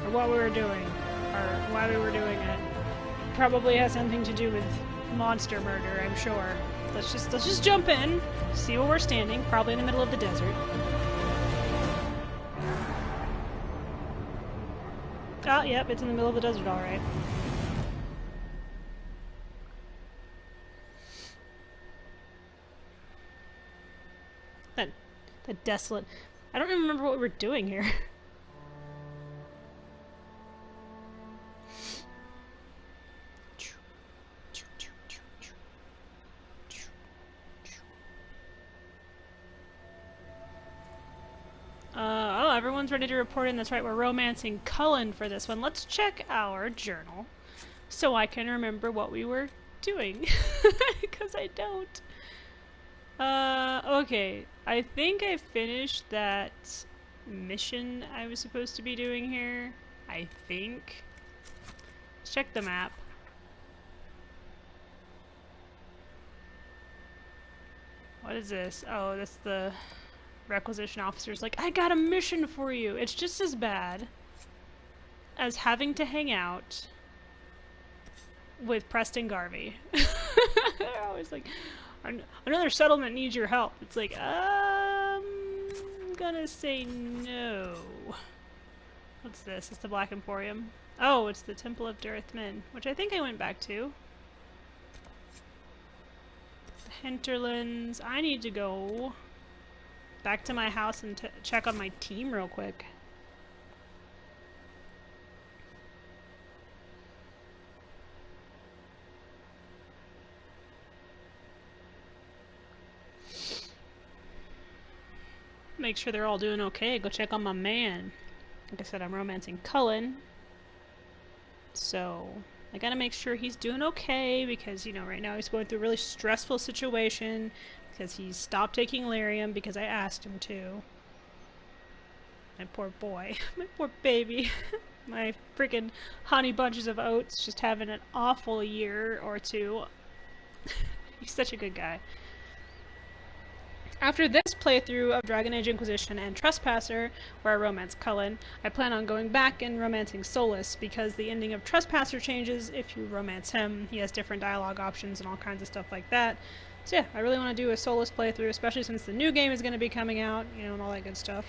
or what we were doing, or why we were doing it. Probably has something to do with monster murder, I'm sure. Let's just jump in, see where we're standing, probably in the middle of the desert. Oh, yep, it's in the middle of the desert, alright. That desolate... I don't even remember what we were doing here. Oh, everyone's ready to report in. That's right, we're romancing Cullen for this one. Let's check our journal so I can remember what we were doing. Because I don't. Okay. I think I finished that mission I was supposed to be doing here. I think. Let's check the map. What is this? Oh, that's the requisition officer's like, I got a mission for you. It's just as bad as having to hang out with Preston Garvey. They're always like, another settlement needs your help. It's like, I'm gonna say no. What's this? It's the Black Emporium. Oh, it's the Temple of Dareth Min, which I think I went back to. The Hinterlands. I need to go back to my house and check on my team real quick. Make sure they're all doing okay. Go check on my man. Like I said, I'm romancing Cullen. So I gotta make sure he's doing okay because, you know, right now he's going through a really stressful situation because he stopped taking lyrium because I asked him to. My poor boy. My poor baby. My freaking honey bunches of oats just having an awful year or two. He's such a good guy. After this playthrough of Dragon Age Inquisition and Trespasser, where I romance Cullen, I plan on going back and romancing Solus, because the ending of Trespasser changes if you romance him. He has different dialogue options and all kinds of stuff like that. So yeah, I really want to do a Solus playthrough, especially since the new game is going to be coming out, you know, and all that good stuff.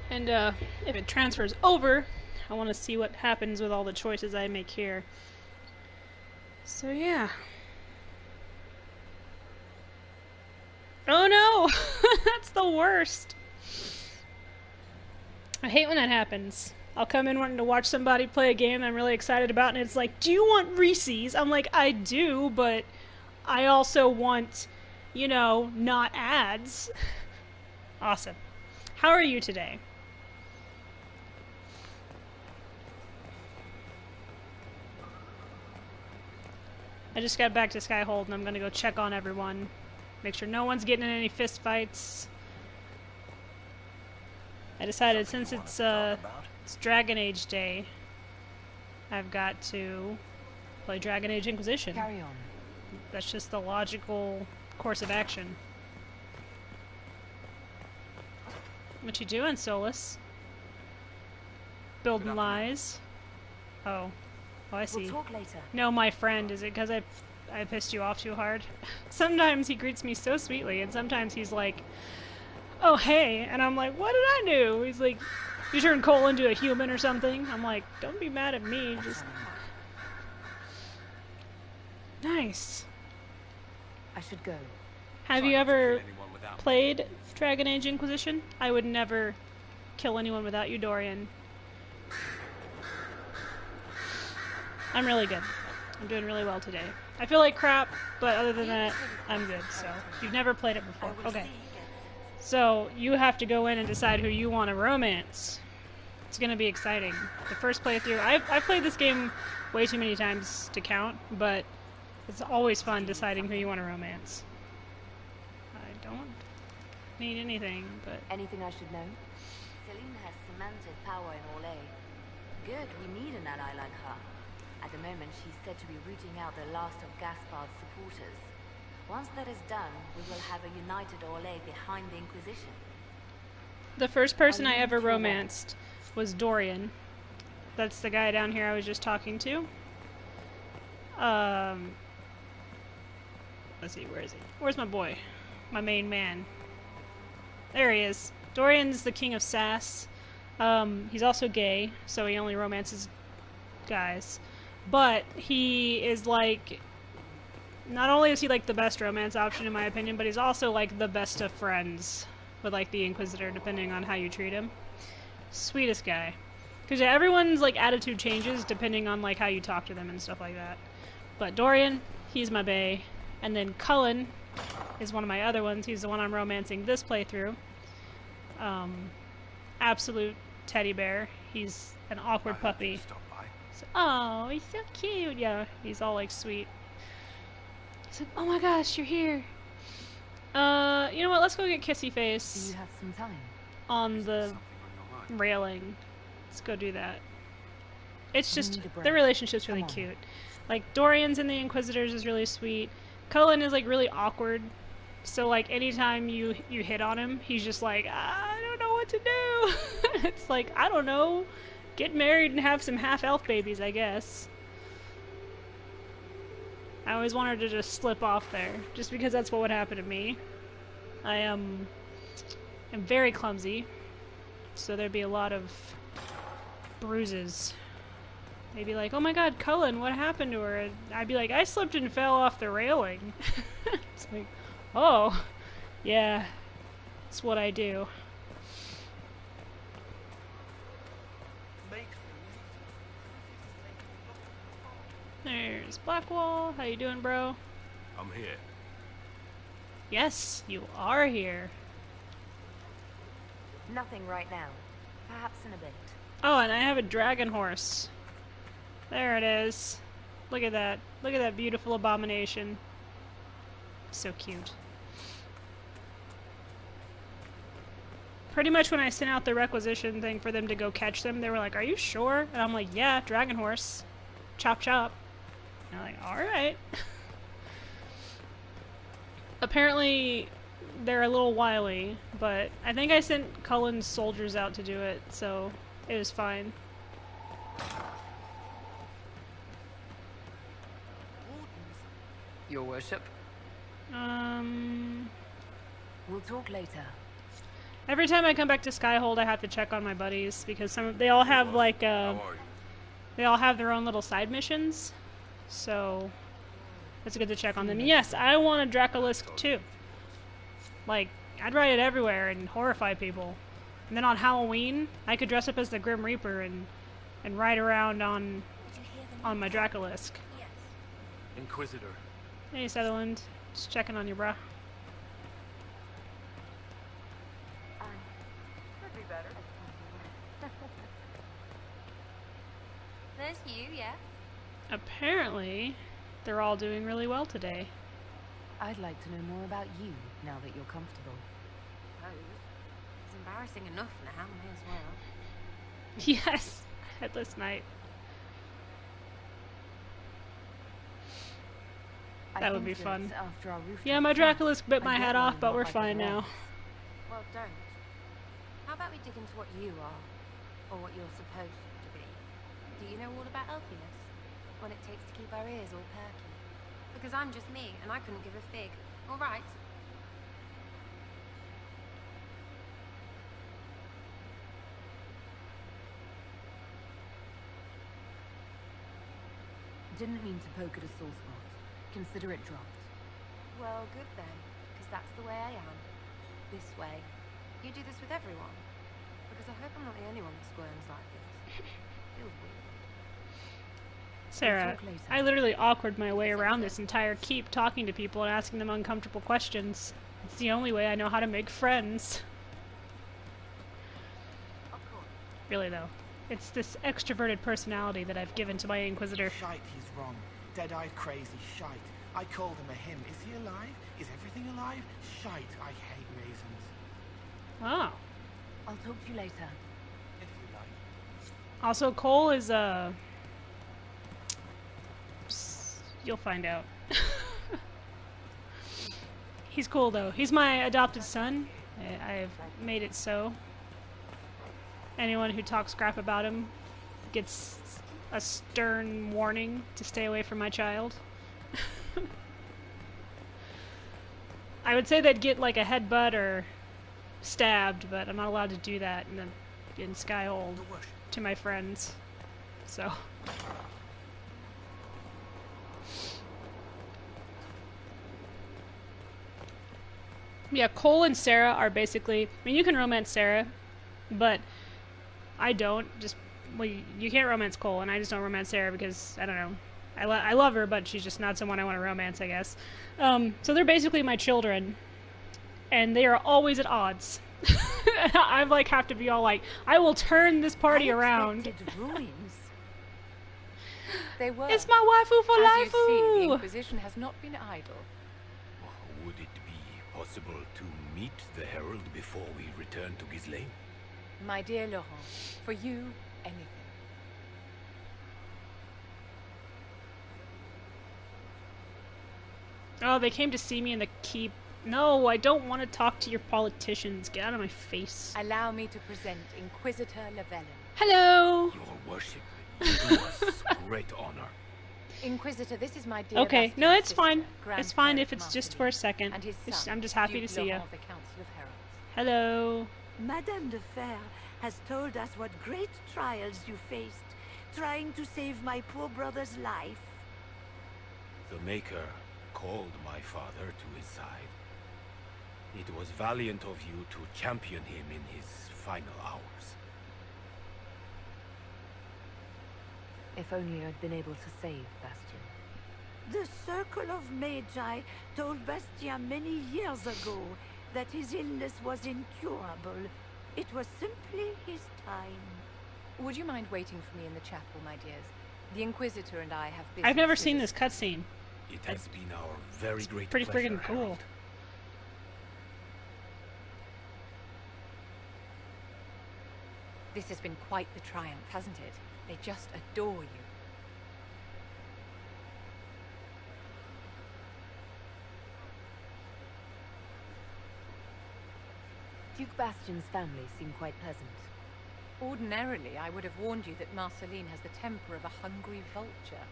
And if it transfers over, I want to see what happens with all the choices I make here. So yeah. Oh no! That's the worst! I hate when that happens. I'll come in wanting to watch somebody play a game I'm really excited about, and it's like, do you want Reese's? I'm like, I do, but I also want, you know, not ads. Awesome. How are you today? I just got back to Skyhold, and I'm gonna go check on everyone. Make sure no one's getting in any fist fights. I decided since it's Dragon Age Day, I've got to play Dragon Age Inquisition. Carry on. That's just the logical course of action. What you doing, Solus? Building lies. Oh, I see. We'll talk later. No, my friend. Is it because I pissed you off too hard? Sometimes he greets me so sweetly, and sometimes he's like, oh hey, and I'm like, what did I do? He's like, you turned Cole into a human or something? I'm like, don't be mad at me, just... Nice. I should go. Have you ever played Dragon Age Inquisition? I would never kill anyone without you, Dorian. I'm really good. I'm doing really well today. I feel like crap, but other than that, I'm good. So, you've never played it before. Okay. So, you have to go in and decide who you want to romance. It's going to be exciting. The first playthrough, I've played this game way too many times to count, but it's always fun deciding who you want to romance. I don't need anything, but... Anything I should know? Celine has cemented power in Orlais. Good, we need an ally like her. At the moment, she's said to be rooting out the last of Gaspard's supporters. Once that is done, we will have a united Orlais behind the Inquisition. The first person I ever romanced was Dorian. That's the guy down here I was just talking to. Let's see, where is he? Where's my boy? My main man. There he is. Dorian's the king of sass. He's also gay, so he only romances guys. But he is like, not only is he like the best romance option in my opinion, but he's also like the best of friends with like the Inquisitor, depending on how you treat him. Sweetest guy. Because yeah, everyone's like attitude changes depending on like how you talk to them and stuff like that. But Dorian, he's my bae. And then Cullen is one of my other ones. He's the one I'm romancing this playthrough. Absolute teddy bear. He's an awkward puppy. So, oh, he's so cute. Yeah, he's all like sweet. He's like, oh my gosh, you're here. You know what? Let's go get Kissy Face. Do you have some time? On the railing. Let's go do that. It's You just, need a break. their relationship's really Come on. cute. Like, Dorian's in the Inquisitors is really sweet. Cullen is, like, really awkward. So, like, anytime you hit on him, he's just like, I don't know what to do. It's like, I don't know. Get married and have some half-elf babies, I guess. I always wanted to just slip off there, just because that's what would happen to me. I am very clumsy, so there'd be a lot of bruises. They'd be like, oh my god, Cullen, what happened to her? And I'd be like, I slipped and fell off the railing. It's like, oh, yeah, that's what I do. There's Blackwall. How you doing, bro? I'm here. Yes, you are here. Nothing right now. Perhaps in a bit. Oh, and I have a dragon horse. There it is. Look at that. Look at that beautiful abomination. So cute. Pretty much when I sent out the requisition thing for them to go catch them, they were like, are you sure? And I'm like, yeah, dragon horse. Chop chop. And I'm like, alright. Apparently, they're a little wily, but I think I sent Cullen's soldiers out to do it, so it was fine. Your worship. We'll talk later. Every time I come back to Skyhold, I have to check on my buddies because they all have like How are you? they all have their own little side missions, so it's good to check on them. And yes, I want a Dracolisk too. Like, I'd ride it everywhere and horrify people. And then on Halloween, I could dress up as the Grim Reaper and ride around on my Dracolisk. Inquisitor. Hey Sutherland, just checking on you, bruh. Could be better. There's you, yes? Apparently, they're all doing really well today. I'd like to know more about you now that you're comfortable. It's embarrassing enough now, may as well. Yes, Headless Knight. I That would think be fun. After our rooftop Yeah, my chat, Dracolisk bit I my get head why off, you're but not we're like fine everyone now. else. Well, don't. How about we dig into what you are? Or what you're supposed to be? Do you know all about elfiness? What it takes to keep our ears all perky? Because I'm just me, and I couldn't give a fig. All right. Didn't mean to poke at a sore spot. Consider it dropped. Well, good then. Because that's the way I am. This way. You do this with everyone. Because I hope I'm not the only one that squirms like this. Feels weird. Sarah, talk later. I literally awkward my way around this entire keep talking to people and asking them uncomfortable questions. It's the only way I know how to make friends. Of course. Really though. It's this extroverted personality that I've given to my Inquisitor. Shite, he's wrong. Dead-eyed crazy shite. I called him a him. Is he alive? Is everything alive? Shite, I hate raisins. Oh. I'll talk to you later. If you like. Also, Cole is, you'll find out. He's cool though. He's my adopted son. I've made it so. anyone who talks crap about him gets a stern warning to stay away from my child. I would say they'd get like a headbutt or stabbed, but I'm not allowed to do that in Skyhold to my friends. So. Yeah, Cole and Sarah are basically... I mean, you can romance Sarah, but I don't. Well, you can't romance Cole, and I just don't romance Sarah because, I don't know. I love her, but she's just not someone I want to romance, I guess. So they're basically my children, and they are always at odds. I like have to be all like, I will turn this party around. Ruins. They were. It's my waifu for As life. you see, the Inquisition has not been idle. Would it be possible to meet the Herald before we return to Ghislaine? My dear Laurent, for you, anything. Oh, they came to see me in the keep. No, I don't want to talk to your politicians. Get out of my face. Allow me to present Inquisitor Llewellyn. Hello. Your worship, you do us great honor. Inquisitor, this is my dear Okay, no, bastard it's sister, fine. Grand It's fine Cleric if it's just Marceline, for a second. and his son, I'm just happy Duke to see you. Laurent of the Council of Heralds. Hello. Madame de Fer has told us what great trials you faced, trying to save my poor brother's life. The Maker called my father to his side. It was valiant of you to champion him in his final hours. If only I'd been able to save Bastion. The Circle of Magi told Bastien many years ago that his illness was incurable. It was simply his time. Would you mind waiting for me in the chapel, my dears? The Inquisitor and I have business. I've never with seen us. this cutscene. It has been our very great Pretty pleasure, friggin' cool. Herald. This has been quite the triumph, hasn't it? They just adore you. Duke Bastion's family seem quite pleasant. Ordinarily, I would have warned you that Marceline has the temper of a hungry vulture,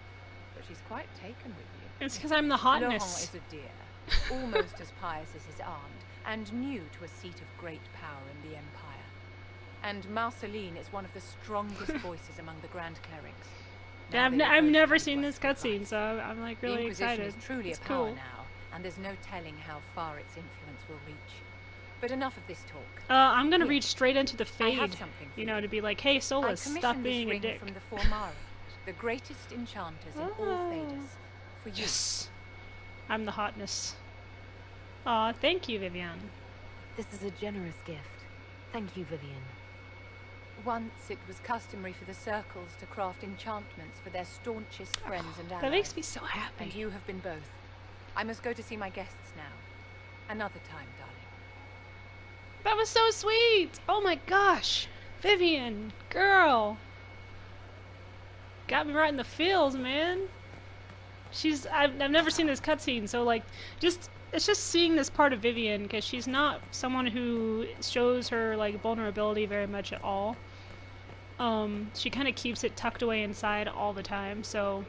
but she's quite taken with you. It's because I'm the Laurent hotness. is a dear, almost as pious as his aunt, and new to a seat of great power in the Empire. And Marceline is one of the strongest voices among the Grand Clerics. Yeah, Now I've they both never come to seen us this for cutscene, advice. so I'm like The really Inquisition excited. is truly It's a power cool. now, and there's no telling how far its influence will reach. But enough of this talk. I'm gonna Here, reach straight into the I have fade. something for You know, you. to be like, hey, I Solus, stop commissioned being this a ring dick. from the Formari, the greatest enchanters in all Oh. Thedas. For you. Yes. I'm the hotness. Aw, thank you, Vivian. This is a generous gift. Thank you, Vivian. Once it was customary for the circles to craft enchantments for their staunchest friends and allies. That makes me so happy. And you have been both. I must go to see my guests now. Another time, darling. That was so sweet! Oh my gosh! Vivian, girl! Got me right in the feels, man. I've never seen this cutscene, so like, it's just seeing this part of Vivian, because she's not someone who shows her like vulnerability very much at all. She kind of keeps it tucked away inside all the time, so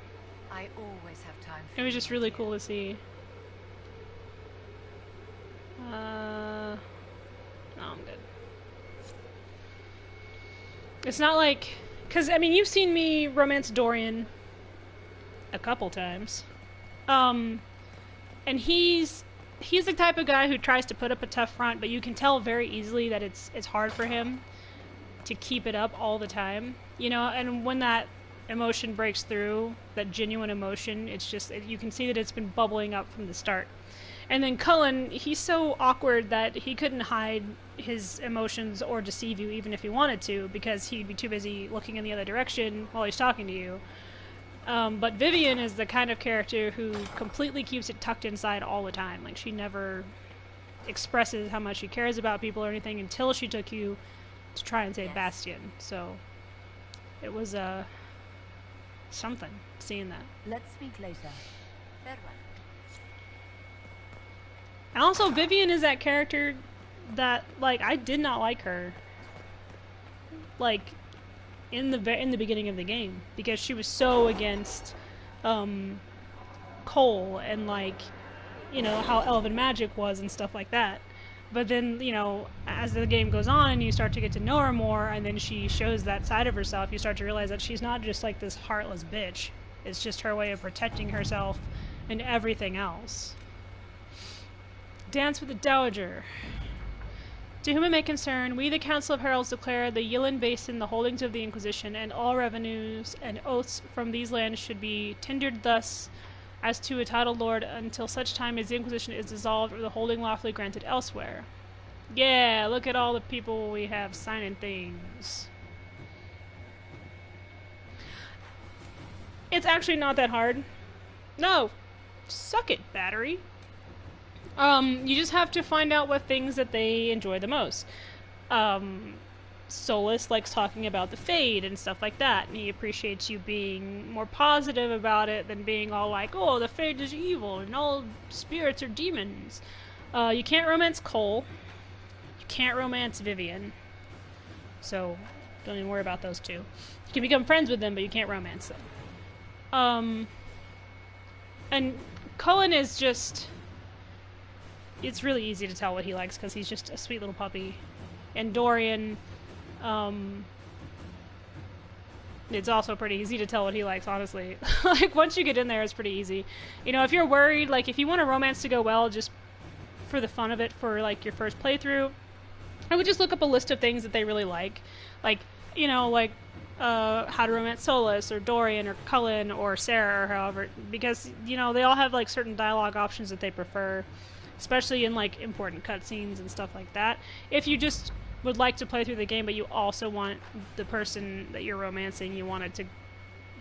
I always have time for it was you, just my really dear. cool to see. No, I'm good. It's not like, because I mean, you've seen me romance Dorian a couple times, and he's the type of guy who tries to put up a tough front, but you can tell very easily that it's hard for him to keep it up all the time, you know. And when that emotion breaks through, that genuine emotion, it's just you can see that it's been bubbling up from the start. And then Cullen, he's so awkward that he couldn't hide his emotions or deceive you even if he wanted to, because he'd be too busy looking in the other direction while he's talking to you. But Vivian is the kind of character who completely keeps it tucked inside all the time. Like, she never expresses how much she cares about people or anything until she took you to try and save Bastion. So it was something seeing that. Let's speak later. Farewell. And also, Vivian is that character that, like, I did not like her like, in the beginning of the game, because she was so against Cole and, like, you know, how elven magic was and stuff like that. But then, you know, as the game goes on and you start to get to know her more, and then she shows that side of herself, you start to realize that she's not just like this heartless bitch. It's just her way of protecting herself and everything else. Dance with the Dowager. To whom it may concern, we, the Council of Heralds, declare the Yilin Basin the holdings of the Inquisition, and all revenues and oaths from these lands should be tendered thus as to a titled lord until such time as the Inquisition is dissolved or the holding lawfully granted elsewhere. Yeah, look at all the people we have signing things. It's actually not that hard. No. Suck it, battery. You just have to find out what things that they enjoy the most. Solus likes talking about the Fade and stuff like that, and he appreciates you being more positive about it than being all like, oh, the Fade is evil and all spirits are demons. You can't romance Cole. You can't romance Vivian. So, don't even worry about those two. You can become friends with them, but you can't romance them. And Cullen is just... It's really easy to tell what he likes because he's just a sweet little puppy. And Dorian... it's also pretty easy to tell what he likes, honestly. Like, once you get in there, it's pretty easy. You know, if you're worried, like, if you want a romance to go well just for the fun of it for, like, your first playthrough, I would just look up a list of things that they really like. Like, you know, like, how to romance Solus, or Dorian, or Cullen, or Sarah, or however, because, you know, they all have, like, certain dialogue options that they prefer, especially in, like, important cutscenes and stuff like that. If you just would like to play through the game, but you also want the person that you're romancing, you want it to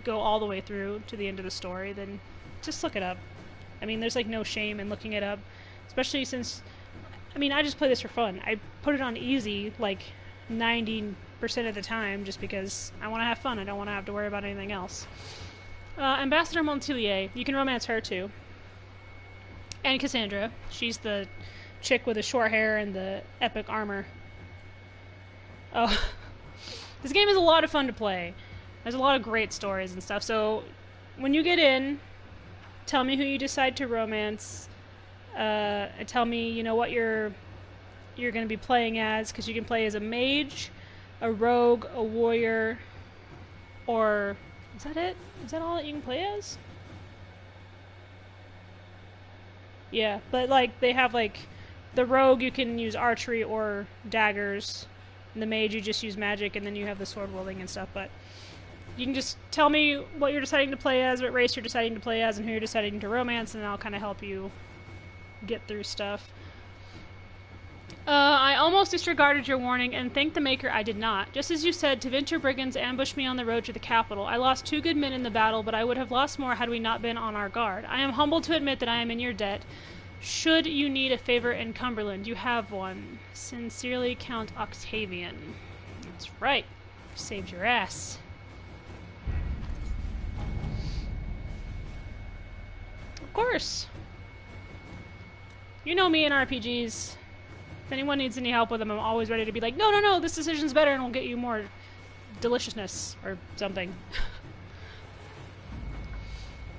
go all the way through to the end of the story, then just look it up. I mean, there's like no shame in looking it up, especially since, I mean, I just play this for fun. I put it on easy like 90% of the time just because I want to have fun. I don't want to have to worry about anything else. Ambassador Montilier, you can romance her too. And Cassandra, she's the chick with the short hair and the epic armor. Oh, this game is a lot of fun to play. There's a lot of great stories and stuff. So when you get in, tell me who you decide to romance. Tell me, you know, what you're going to be playing as, because you can play as a mage, a rogue, a warrior, or is that it? Is that all that you can play as? Yeah, but like they have like the rogue, you can use archery or daggers. The mage, you just use magic, and then you have the sword wielding and stuff, but you can just tell me what you're deciding to play as, what race you're deciding to play as, and who you're deciding to romance, and I'll kind of help you get through stuff. I almost disregarded your warning, and thank the Maker I did not. Just as you said, Tevinter brigands ambushed me on the road to the capital. I lost 2 good men in the battle, but I would have lost more had we not been on our guard. I am humbled to admit that I am in your debt. Should you need a favor in Cumberland, you have one. Sincerely, Count Octavian. That's right. You saved your ass. Of course. You know me in RPGs. If anyone needs any help with them, I'm always ready to be like, no, no, no, this decision's better and we'll get you more deliciousness or something.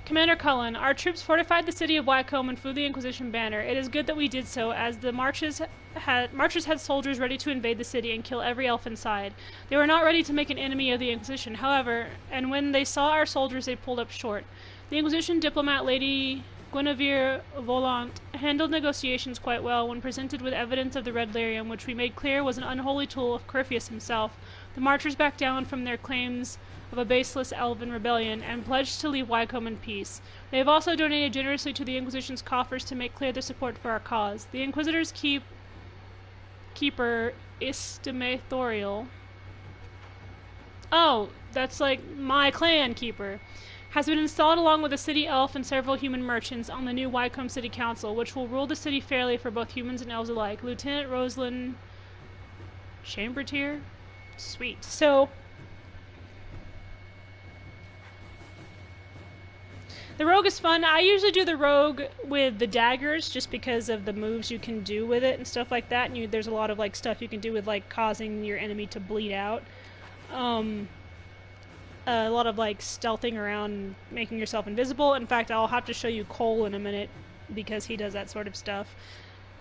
Commander Cullen, our troops fortified the city of Wycombe and flew the Inquisition banner. It is good that we did so, as the marchers had soldiers ready to invade the city and kill every elf inside. They were not ready to make an enemy of the Inquisition, however, and when they saw our soldiers, they pulled up short. The Inquisition diplomat, Lady Guinevere Volant, handled negotiations quite well. When presented with evidence of the Red Lyrium, which we made clear was an unholy tool of Corypheus himself, the marchers backed down from their claims of a baseless elven rebellion and pledged to leave Wycombe in peace. They have also donated generously to the Inquisition's coffers to make clear their support for our cause. The Inquisitor's keeper, Istimethoriel, oh, that's like my clan keeper, has been installed along with a city elf and several human merchants on the new Wycombe City Council, which will rule the city fairly for both humans and elves alike. Lieutenant Rosalind Chambertier? Sweet. So, the rogue is fun. I usually do the rogue with the daggers just because of the moves you can do with it and stuff like that. And there's a lot of like stuff you can do with like causing your enemy to bleed out. a lot of like stealthing around, making yourself invisible. In fact, I'll have to show you Cole in a minute because he does that sort of stuff.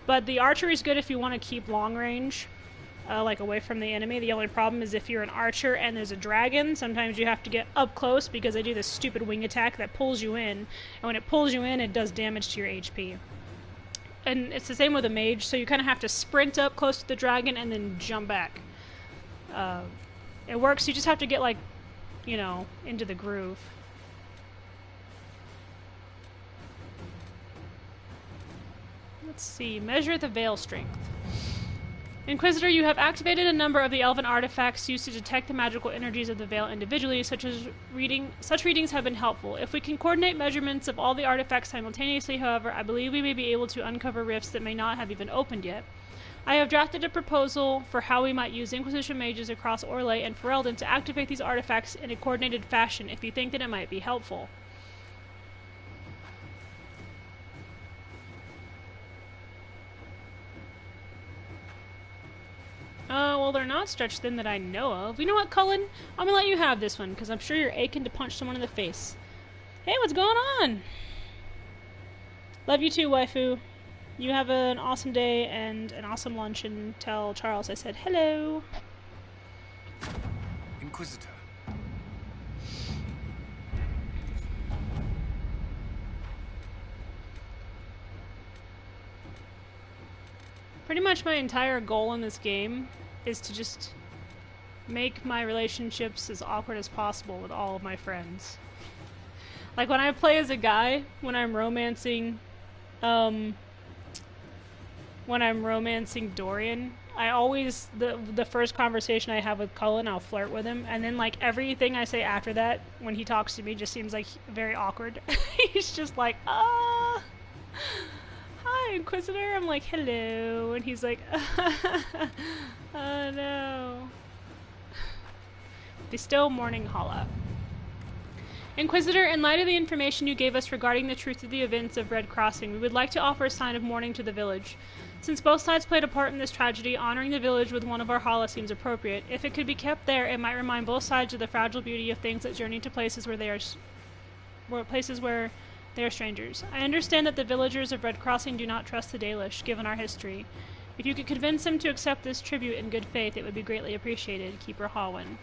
But the archery is good if you want to keep long range, like away from the enemy. The only problem is if you're an archer and there's a dragon, sometimes you have to get up close because they do this stupid wing attack that pulls you in. And when it pulls you in, it does damage to your HP. And it's the same with a mage, so you kind of have to sprint up close to the dragon and then jump back. It works, you just have to get like, you know, into the groove. Let's see, measure the veil strength. Inquisitor, you have activated a number of the elven artifacts used to detect the magical energies of the veil individually, such readings have been helpful. If we can coordinate measurements of all the artifacts simultaneously, however, I believe we may be able to uncover rifts that may not have even opened yet. I have drafted a proposal for how we might use Inquisition mages across Orlais and Ferelden to activate these artifacts in a coordinated fashion if you think that it might be helpful. Well, they're not stretched thin that I know of. You know what, Cullen? I'm gonna let you have this one, because I'm sure you're aching to punch someone in the face. Hey, what's going on? Love you too, waifu. You have an awesome day and an awesome lunch, and tell Charles I said hello. Inquisitor. Pretty much my entire goal in this game is to just make my relationships as awkward as possible with all of my friends. Like when I play as a guy, when I'm romancing Dorian, I always, the first conversation I have with Cullen, I'll flirt with him, and then like everything I say after that, when he talks to me, just seems like very awkward. He's just like, hi, Inquisitor. I'm like, hello, and he's like, oh no. Bestow Morning Holla. Inquisitor, in light of the information you gave us regarding the truth of the events of Red Crossing, we would like to offer a sign of mourning to the village. Since both sides played a part in this tragedy, honoring the village with one of our Hala seems appropriate. If it could be kept there, it might remind both sides of the fragile beauty of things that journey to places where they are strangers. I understand that the villagers of Red Crossing do not trust the Dalish, given our history. If you could convince them to accept this tribute in good faith, it would be greatly appreciated. Keeper Hawin.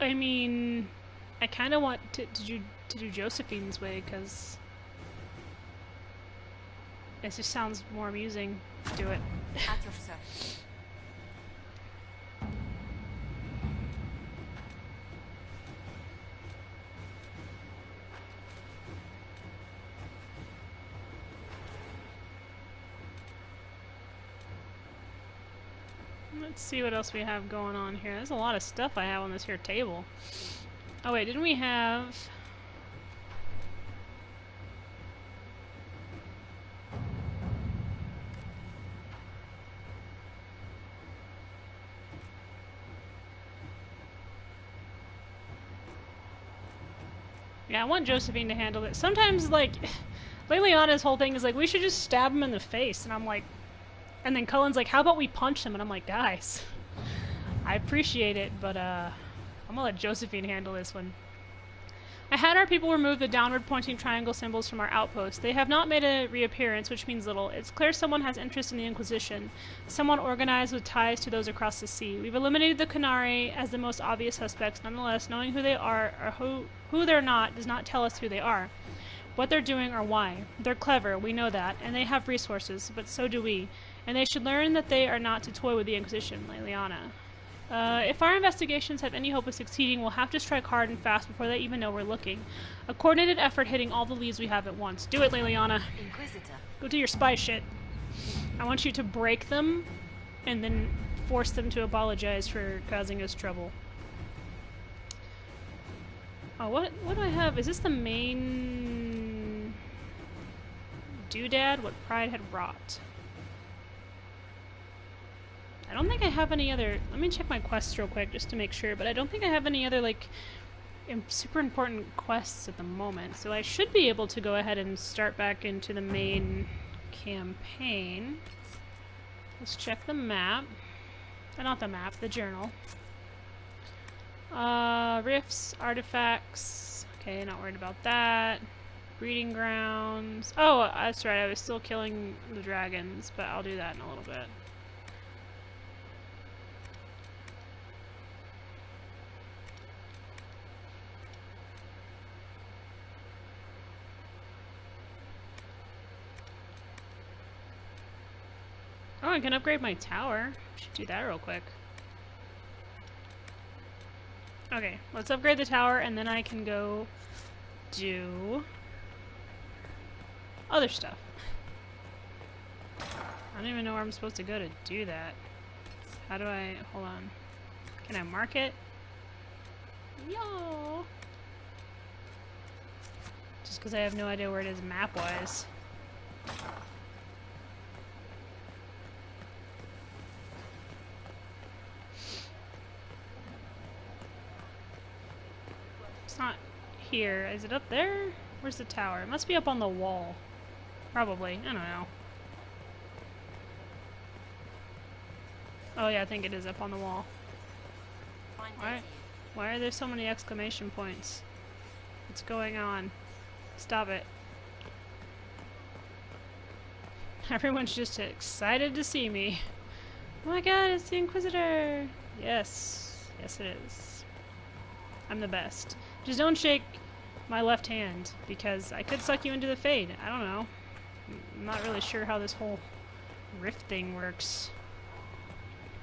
I mean, I kind of want to do Josephine's way, because it just sounds more amusing. Do it. At your service. Let's see what else we have going on here. There's a lot of stuff I have on this here table. Oh wait, didn't we have... Yeah, I want Josephine to handle it. Sometimes, like, Liliana's whole thing is like, we should just stab him in the face, and I'm like... And then Cullen's like, how about we punch him? And I'm like, guys, I appreciate it, but I'm gonna let Josephine handle this one. I had our people remove the downward pointing triangle symbols from our outpost. They have not made a reappearance, which means little. It's clear someone has interest in the Inquisition, someone organized with ties to those across the sea. We've eliminated the Canari as the most obvious suspects. Nonetheless, knowing who they are or who they're not does not tell us who they are, what they're doing, or why. They're clever, we know that, and they have resources, but so do we. And they should learn that they are not to toy with the Inquisition, Liliana. If our investigations have any hope of succeeding, we'll have to strike hard and fast before they even know we're looking. A coordinated effort hitting all the leads we have at once. Do it, Liliana. Inquisitor. Go do your spy shit. I want you to break them, and then force them to apologize for causing us trouble. Oh, what do I have? Is this the main... doodad? What Pride had wrought. I don't think I have any other... Let me check my quests real quick just to make sure, but I don't think I have any other, like, super important quests at the moment, so I should be able to go ahead and start back into the main campaign. Let's check the map. Not the map, the journal. Rifts, artifacts. Okay, not worried about that. Breeding grounds. Oh, that's right, I was still killing the dragons, but I'll do that in a little bit. Oh, I can upgrade my tower. Should do that real quick. Okay, let's upgrade the tower and then I can go do other stuff. I don't even know where I'm supposed to go to do that. How do I... hold on. Can I mark it? Yo! Just because I have no idea where it is map-wise. It's not here. Is it up there? Where's the tower? It must be up on the wall. Probably. I don't know. Oh yeah, I think it is up on the wall. Why are there so many exclamation points? What's going on? Stop it. Everyone's just excited to see me. Oh my god, it's the Inquisitor! Yes. Yes it is. I'm the best. Just don't shake my left hand, because I could suck you into the Fade. I don't know. I'm not really sure how this whole rift thing works.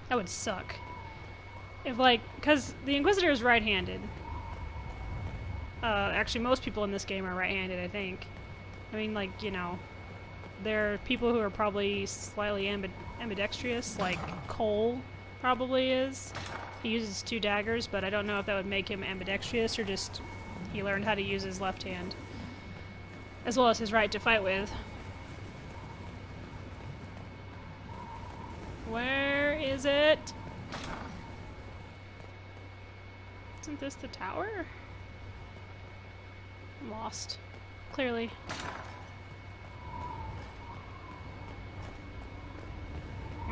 That would suck. If, like, because the Inquisitor is right-handed. Actually, most people in this game are right-handed, I think. I mean, like, you know, there are people who are probably slightly ambidextrous, like Cole probably is. He uses 2 daggers, but I don't know if that would make him ambidextrous or just he learned how to use his left hand. As well as his right to fight with. Where is it? Isn't this the tower? I'm lost. Clearly.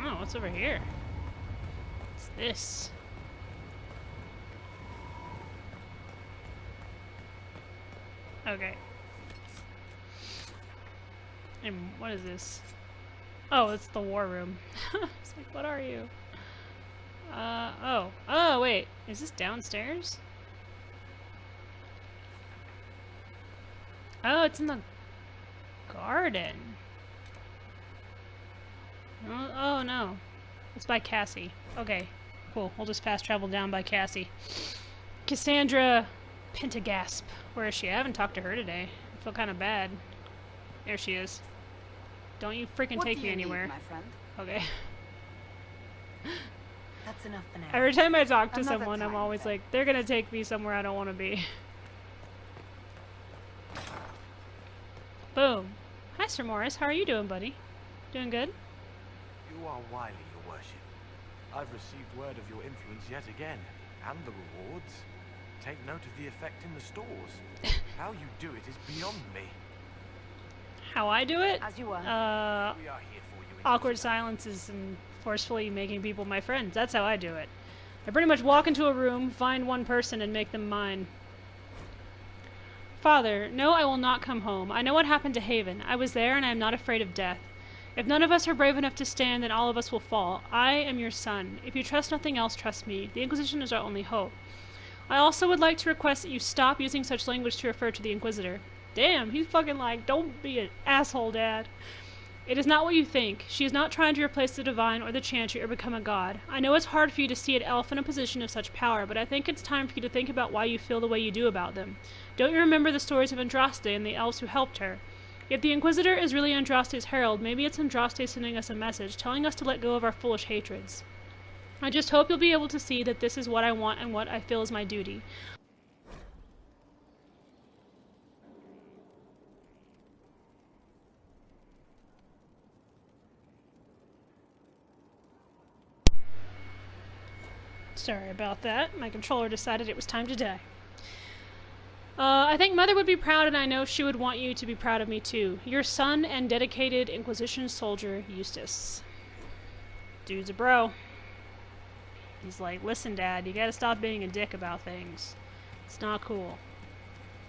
Oh, what's over here? What's this? Okay. And what is this? Oh, it's the war room. It's like, what are you? Oh. Oh, wait. Is this downstairs? Oh, it's in the garden. Oh, no. It's by Cassie. Okay, cool. We'll just fast travel down by Cassie. Cassandra Pentagasp. Where is she? I haven't talked to her today. I feel kind of bad. There she is. Don't you freaking take me anywhere. My friend? Okay. That's enough for now. Every time I talk to Another someone, I'm time, always then. like, they're gonna take me somewhere I don't want to be. Boom. Hi, Sir Morris. How are you doing, buddy? Doing good? You are wily, your worship. I've received word of your influence yet again, and the rewards. Take note of the effect in the stores. How you do it is beyond me. How I do it? As you were. We are here for you. Awkward silences and forcefully making people my friends. That's how I do it. I pretty much walk into a room, find one person, and make them mine. Father, no, I will not come home. I know what happened to Haven. I was there, and I am not afraid of death. If none of us are brave enough to stand, then all of us will fall. I am your son. If you trust nothing else, trust me. The Inquisition is our only hope. I also would like to request that you stop using such language to refer to the Inquisitor. Damn, he's fucking like, don't be an asshole, Dad. It is not what you think. She is not trying to replace the divine or the chantry or become a god. I know it's hard for you to see an elf in a position of such power, but I think it's time for you to think about why you feel the way you do about them. Don't you remember the stories of Andraste and the elves who helped her? If the Inquisitor is really Andraste's herald, maybe it's Andraste sending us a message, telling us to let go of our foolish hatreds. I just hope you'll be able to see that this is what I want and what I feel is my duty. Sorry about that. My controller decided it was time to die. I think Mother would be proud, and I know she would want you to be proud of me too. Your son and dedicated Inquisition soldier, Eustace. Dude's a bro. He's like, listen, Dad, you gotta stop being a dick about things. It's not cool.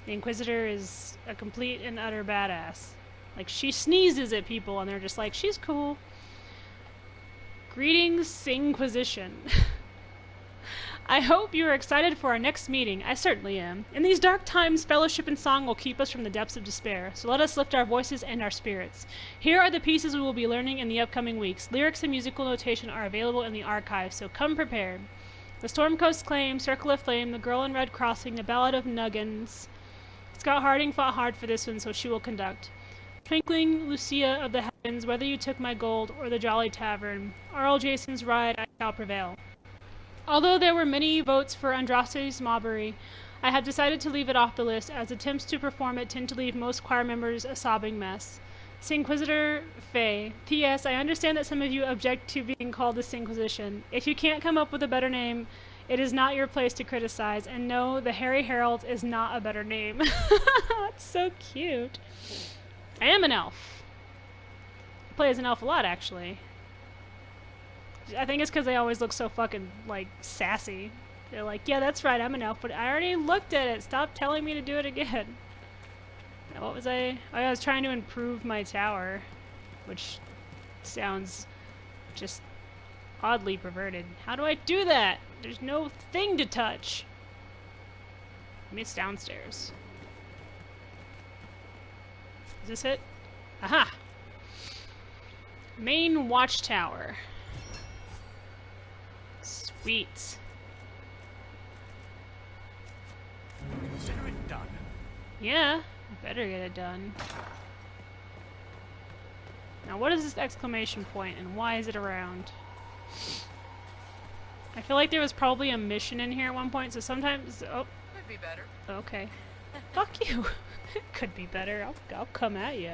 The Inquisitor is a complete and utter badass. Like, she sneezes at people, and they're just like, she's cool. Greetings, Inquisition. I hope you are excited for our next meeting. I certainly am. In these dark times, fellowship and song will keep us from the depths of despair, so let us lift our voices and our spirits. Here are the pieces we will be learning in the upcoming weeks. Lyrics and musical notation are available in the archive, so come prepared. The Stormcoast Claim, Circle of Flame, The Girl in Red Crossing, The Ballad of Nuggins. Scott Harding fought hard for this one, so she will conduct. Twinkling Lucia of the Heavens, Whether You Took My Gold, or The Jolly Tavern. R.L. Jason's Ride, I Shall Prevail. Although there were many votes for Andraste's Mobbery, I have decided to leave it off the list, as attempts to perform it tend to leave most choir members a sobbing mess. Sinquisitor Faye. P.S. I understand that some of you object to being called the Sinquisition. If you can't come up with a better name, it is not your place to criticize. And no, the Harry Herald is not a better name. That's so cute. I am an elf. I play as an elf a lot, actually. I think it's because they always look so fucking, like, sassy. They're like, yeah, that's right, I'm an elf, but I already looked at it. Stop telling me to do it again. Now, what was I? Oh, I was trying to improve my tower, which sounds just oddly perverted. How do I do that? There's no thing to touch. Maybe it's downstairs. Is this it? Aha! Main watchtower. Sweet. Consider it done. Yeah, better get it done. Now, what is this exclamation point, and why is it around? I feel like there was probably a mission in here at one point, so sometimes... Oh. Could be better. Okay. Fuck you. Could be better. I'll come at you.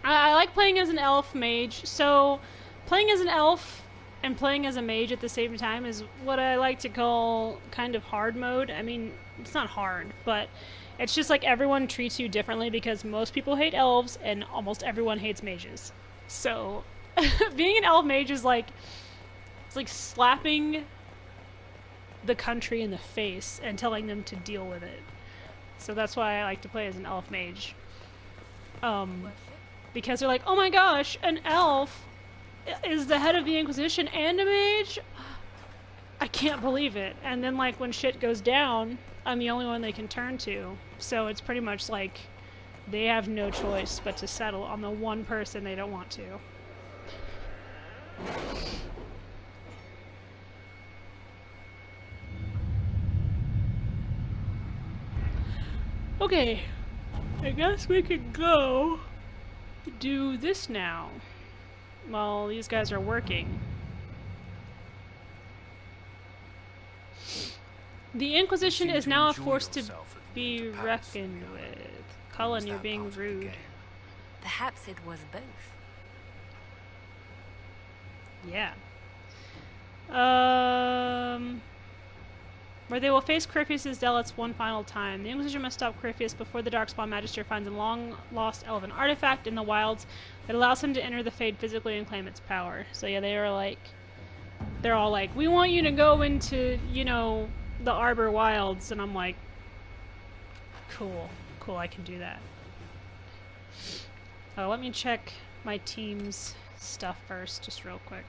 I like playing as an elf mage, so playing as an elf and playing as a mage at the same time is what I like to call kind of hard mode. I mean, it's not hard, but it's just like everyone treats you differently because most people hate elves and almost everyone hates mages. So being an elf mage is like, it's like slapping the country in the face and telling them to deal with it. So that's why I like to play as an elf mage. Because they're like, oh my gosh, an elf is the head of the Inquisition and a mage? I can't believe it. And then, like, when shit goes down, I'm the only one they can turn to. So it's pretty much like they have no choice but to settle on the one person they don't want to. Okay, I guess we could go do this now while these guys are working. The Inquisition is now a force to be reckoned with. Cullen, you're being rude. Perhaps it was both. Yeah. Where they will face Corypheus' zealots one final time. The Inquisition must stop Corypheus before the Darkspawn Magister finds a long-lost elven artifact in the wilds that allows him to enter the Fade physically and claim its power. So yeah, they're all like, we want you to go into, you know, the Arbor Wilds, and I'm like, cool, I can do that. Oh, let me check my team's stuff first, just real quick.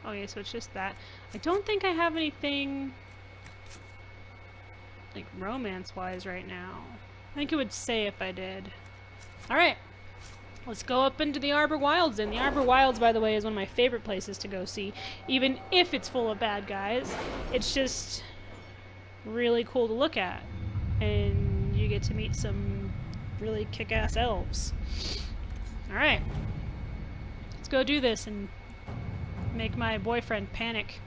Okay, so it's just that. I don't think I have anything, like, romance-wise right now. I think it would say if I did. Alright, let's go up into the Arbor Wilds, and the Arbor Wilds, by the way, is one of my favorite places to go see, even if it's full of bad guys. It's just really cool to look at, and you get to meet some really kick-ass elves. Alright, let's go do this and make my boyfriend panic.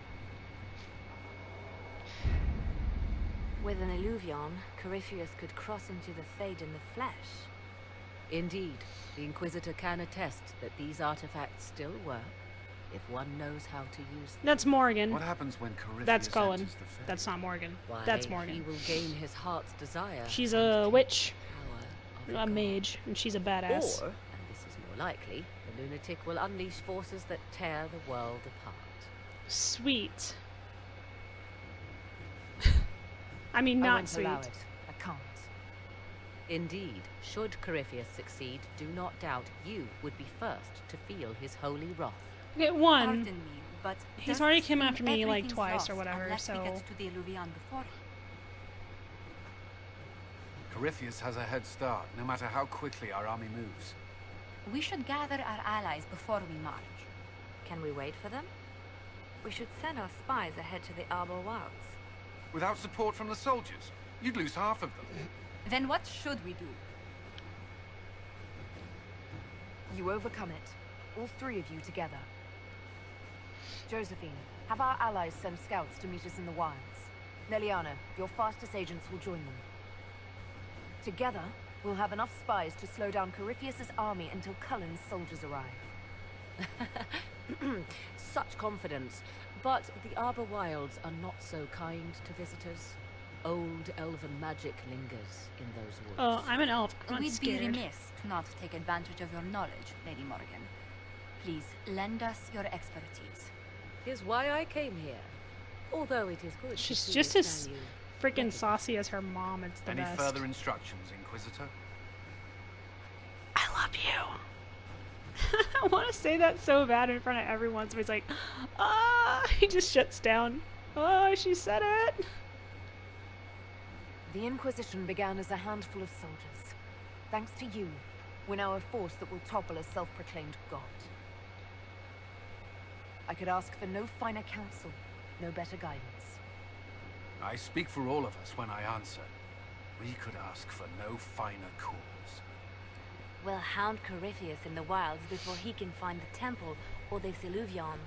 With an Illuvion, Corypheus could cross into the Fade in the flesh. Indeed, the Inquisitor can attest that these artifacts still work. if one knows how to use them. That's Morgan. What happens when Corypheus That's Cullen. enters the faith? That's not Morgan. Why, That's Morgan. he will gain his heart's desire. She's and a take witch, the power a of god. mage, and she's a badass. Or, and this is more likely, the lunatic will unleash forces that tear the world apart. Sweet. I mean, I not won't sweet. allow it. I can't. Indeed, should Corypheus succeed, do not doubt you would be first to feel his holy wrath. Okay, one. Pardon me, but He's does already it come seem after me, like, everything's twice or lost whatever, unless we so- get to the Illuvian before? Corypheus has a head start, no matter how quickly our army moves. We should gather our allies before we march. Can we wait for them? We should send our spies ahead to the Arbor Wilds. Without support from the soldiers, you'd lose half of them. Then what should we do? You overcome it. All three of you together. Josephine, have our allies send scouts to meet us in the wilds. Nelliana, your fastest agents will join them. Together, we'll have enough spies to slow down Corypheus's army until Cullen's soldiers arrive. Such confidence. But the Arbor Wilds are not so kind to visitors. Old elven magic lingers in those woods. Oh, I'm an elf. I'm not We'd scared. be remiss to not take advantage of your knowledge, Lady Morgan. Please, lend us your expertise. Here's why I came here. Although it is good to She's see just us as value. freaking saucy as her mom. It's the Any best. further instructions, Inquisitor? I love you. I want to say that so bad in front of everyone. So he's like, ah, he just shuts down. Oh, she said it. The Inquisition began as a handful of soldiers. Thanks to you, we're now a force that will topple a self-proclaimed god. I could ask for no finer counsel, no better guidance. I speak for all of us when I answer. We could ask for no finer cause. We'll hound Corypheus in the wilds before he can find the temple or this Illuvion.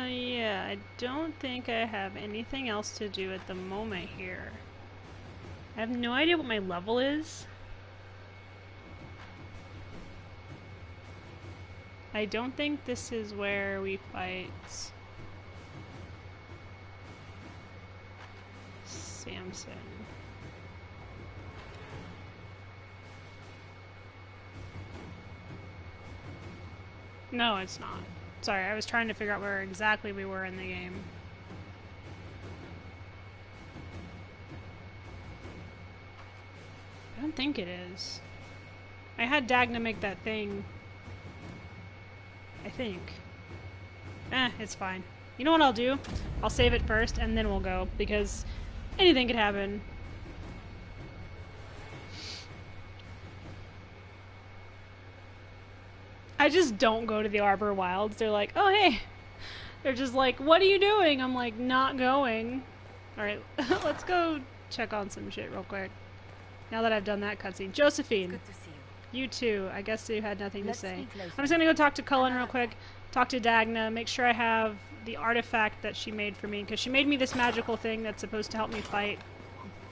Yeah, I don't think I have anything else to do at the moment here. I have no idea what my level is. I don't think this is where we fight Samson. No, it's not. Sorry, I was trying to figure out where exactly we were in the game. I don't think it is. I had Dagna make that thing. I think. It's fine. You know what I'll do? I'll save it first and then we'll go, because anything could happen. I just don't go to the Arbor Wilds. They're like, oh hey. They're just like, what are you doing? I'm like, not going. Alright, let's go check on some shit real quick. Now that I've done that cutscene. Josephine. Good to see you. You too. I guess you had nothing Let's to say. speak later. I'm just gonna go talk to Cullen real quick. Talk to Dagna. Make sure I have the artifact that she made for me. Because she made me this magical thing that's supposed to help me fight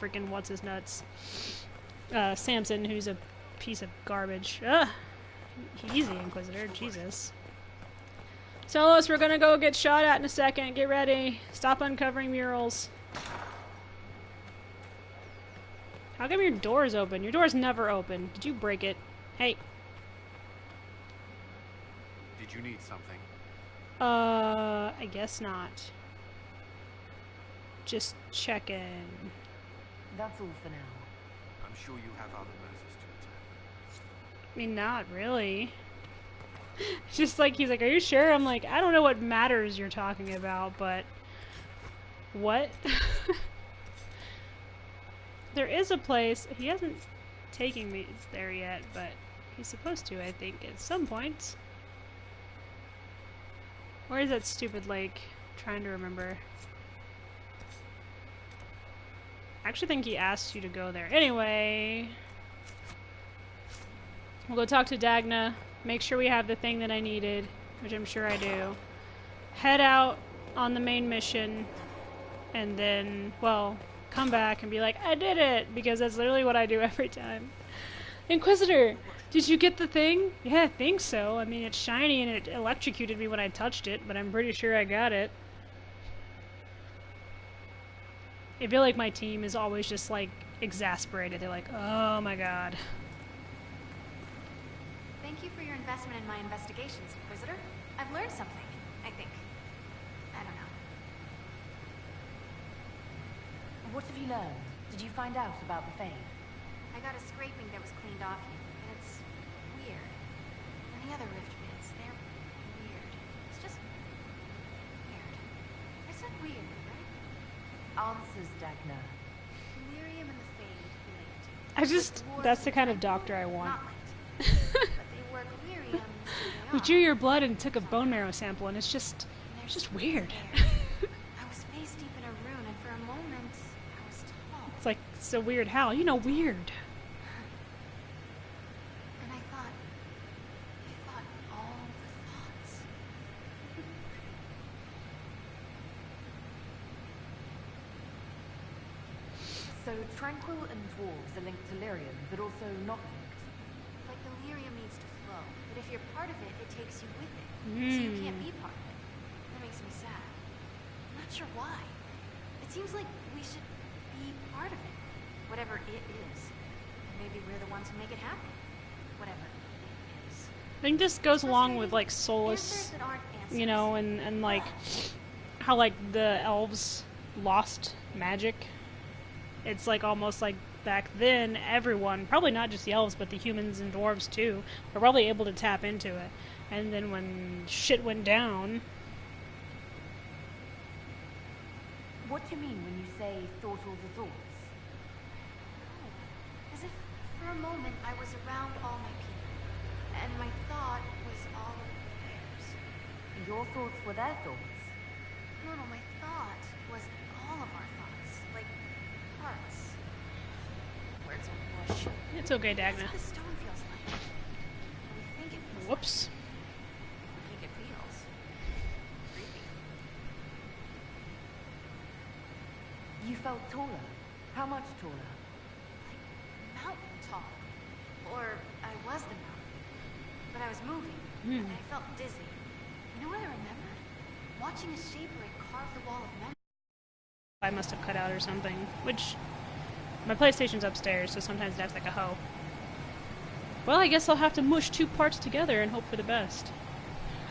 freaking what's-his-nuts. Samson, who's a piece of garbage. Ugh. Easy, Inquisitor. Jesus. Solos, we're gonna go get shot at in a second. Get ready. Stop uncovering murals. How come your door's open? Your door's never open. Did you break it? Hey. Did you need something? I guess not. Just checking. That's all for now. I'm sure you have other matters to attend. I mean, not really. It's just like, he's like, are you sure? I'm like, I don't know what matters you're talking about, but... What? There is a place, he hasn't taken me there yet, but he's supposed to, I think, at some point. Where is that stupid lake? I'm trying to remember. I actually think he asked you to go there. Anyway, we'll go talk to Dagna, make sure we have the thing that I needed, which I'm sure I do. Head out on the main mission, and then, well, come back and be like, I did it! Because that's literally what I do every time. Inquisitor, did you get the thing? Yeah, I think so. I mean, it's shiny and it electrocuted me when I touched it, but I'm pretty sure I got it. I feel like my team is always just, like, exasperated. They're like, oh my god. Thank you for your investment in my investigations, Inquisitor. I've learned something, I think. I don't know. What have you learned? Did you find out about the Fade? I got a scraping that was cleaned off you, and it's weird. And the other rift bits, they're weird. It's just weird. I said weird, right? Answers, Dagna. Delirium and the Fade linked. I just, that's the kind of doctor I want. Not linked. But they work lyrium, so We they drew are. your blood and took a bone marrow sample, and it's just weird. I was face deep in a rune, and for a moment, I was tall. It's like, so weird how? You know, weird. And I thought all the thoughts. So Tranquil and Dwarves are linked to Lyrium, but also not linked. Like the lyrium needs to flow, but if you're part of it, it takes you with it. So you can't be part of it. That makes me sad. I'm not sure why. It seems like we should be part of it. Whatever it is. Maybe we're the ones who make it happen. Whatever it is. I think this goes along with, like, Answers Solus, that aren't answers. you know, and like, how, like, the elves lost magic. It's, like, almost like back then, everyone, probably not just the elves, but the humans and dwarves too, were probably able to tap into it. And then when shit went down... What do you mean when you say thought all the thoughts? As if for a moment I was around all my people, and my thought was all of theirs. Your thoughts were their thoughts. No, my thought was all of our thoughts, like parts. Words are mush. It's okay, That's Dagna. what the stone feels like. Or we think it feels Whoops. like. I think it feels creepy. You felt taller. How much taller? Like mountain tall. Or I was the mountain. But I was moving, and I felt dizzy. You know what I remembered? Watching a shape break carve the wall of memory. I must have cut out or something, which my PlayStation's upstairs, so sometimes it acts like a hoe. Well, I guess I'll have to mush two parts together and hope for the best.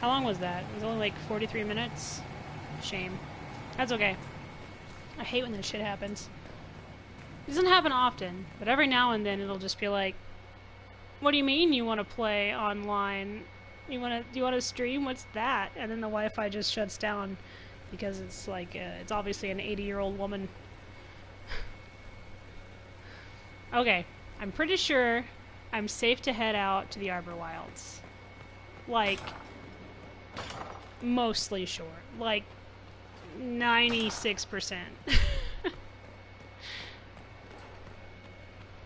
How long was that? It was only like 43 minutes? Shame. That's okay. I hate when that shit happens. It doesn't happen often, but every now and then it'll just be like, what do you mean you want to play online? Do you want to stream? What's that? And then the Wi-Fi just shuts down because it's like, it's obviously an 80-year-old woman. Okay, I'm pretty sure I'm safe to head out to the Arbor Wilds. Like, mostly sure. Like, 96%.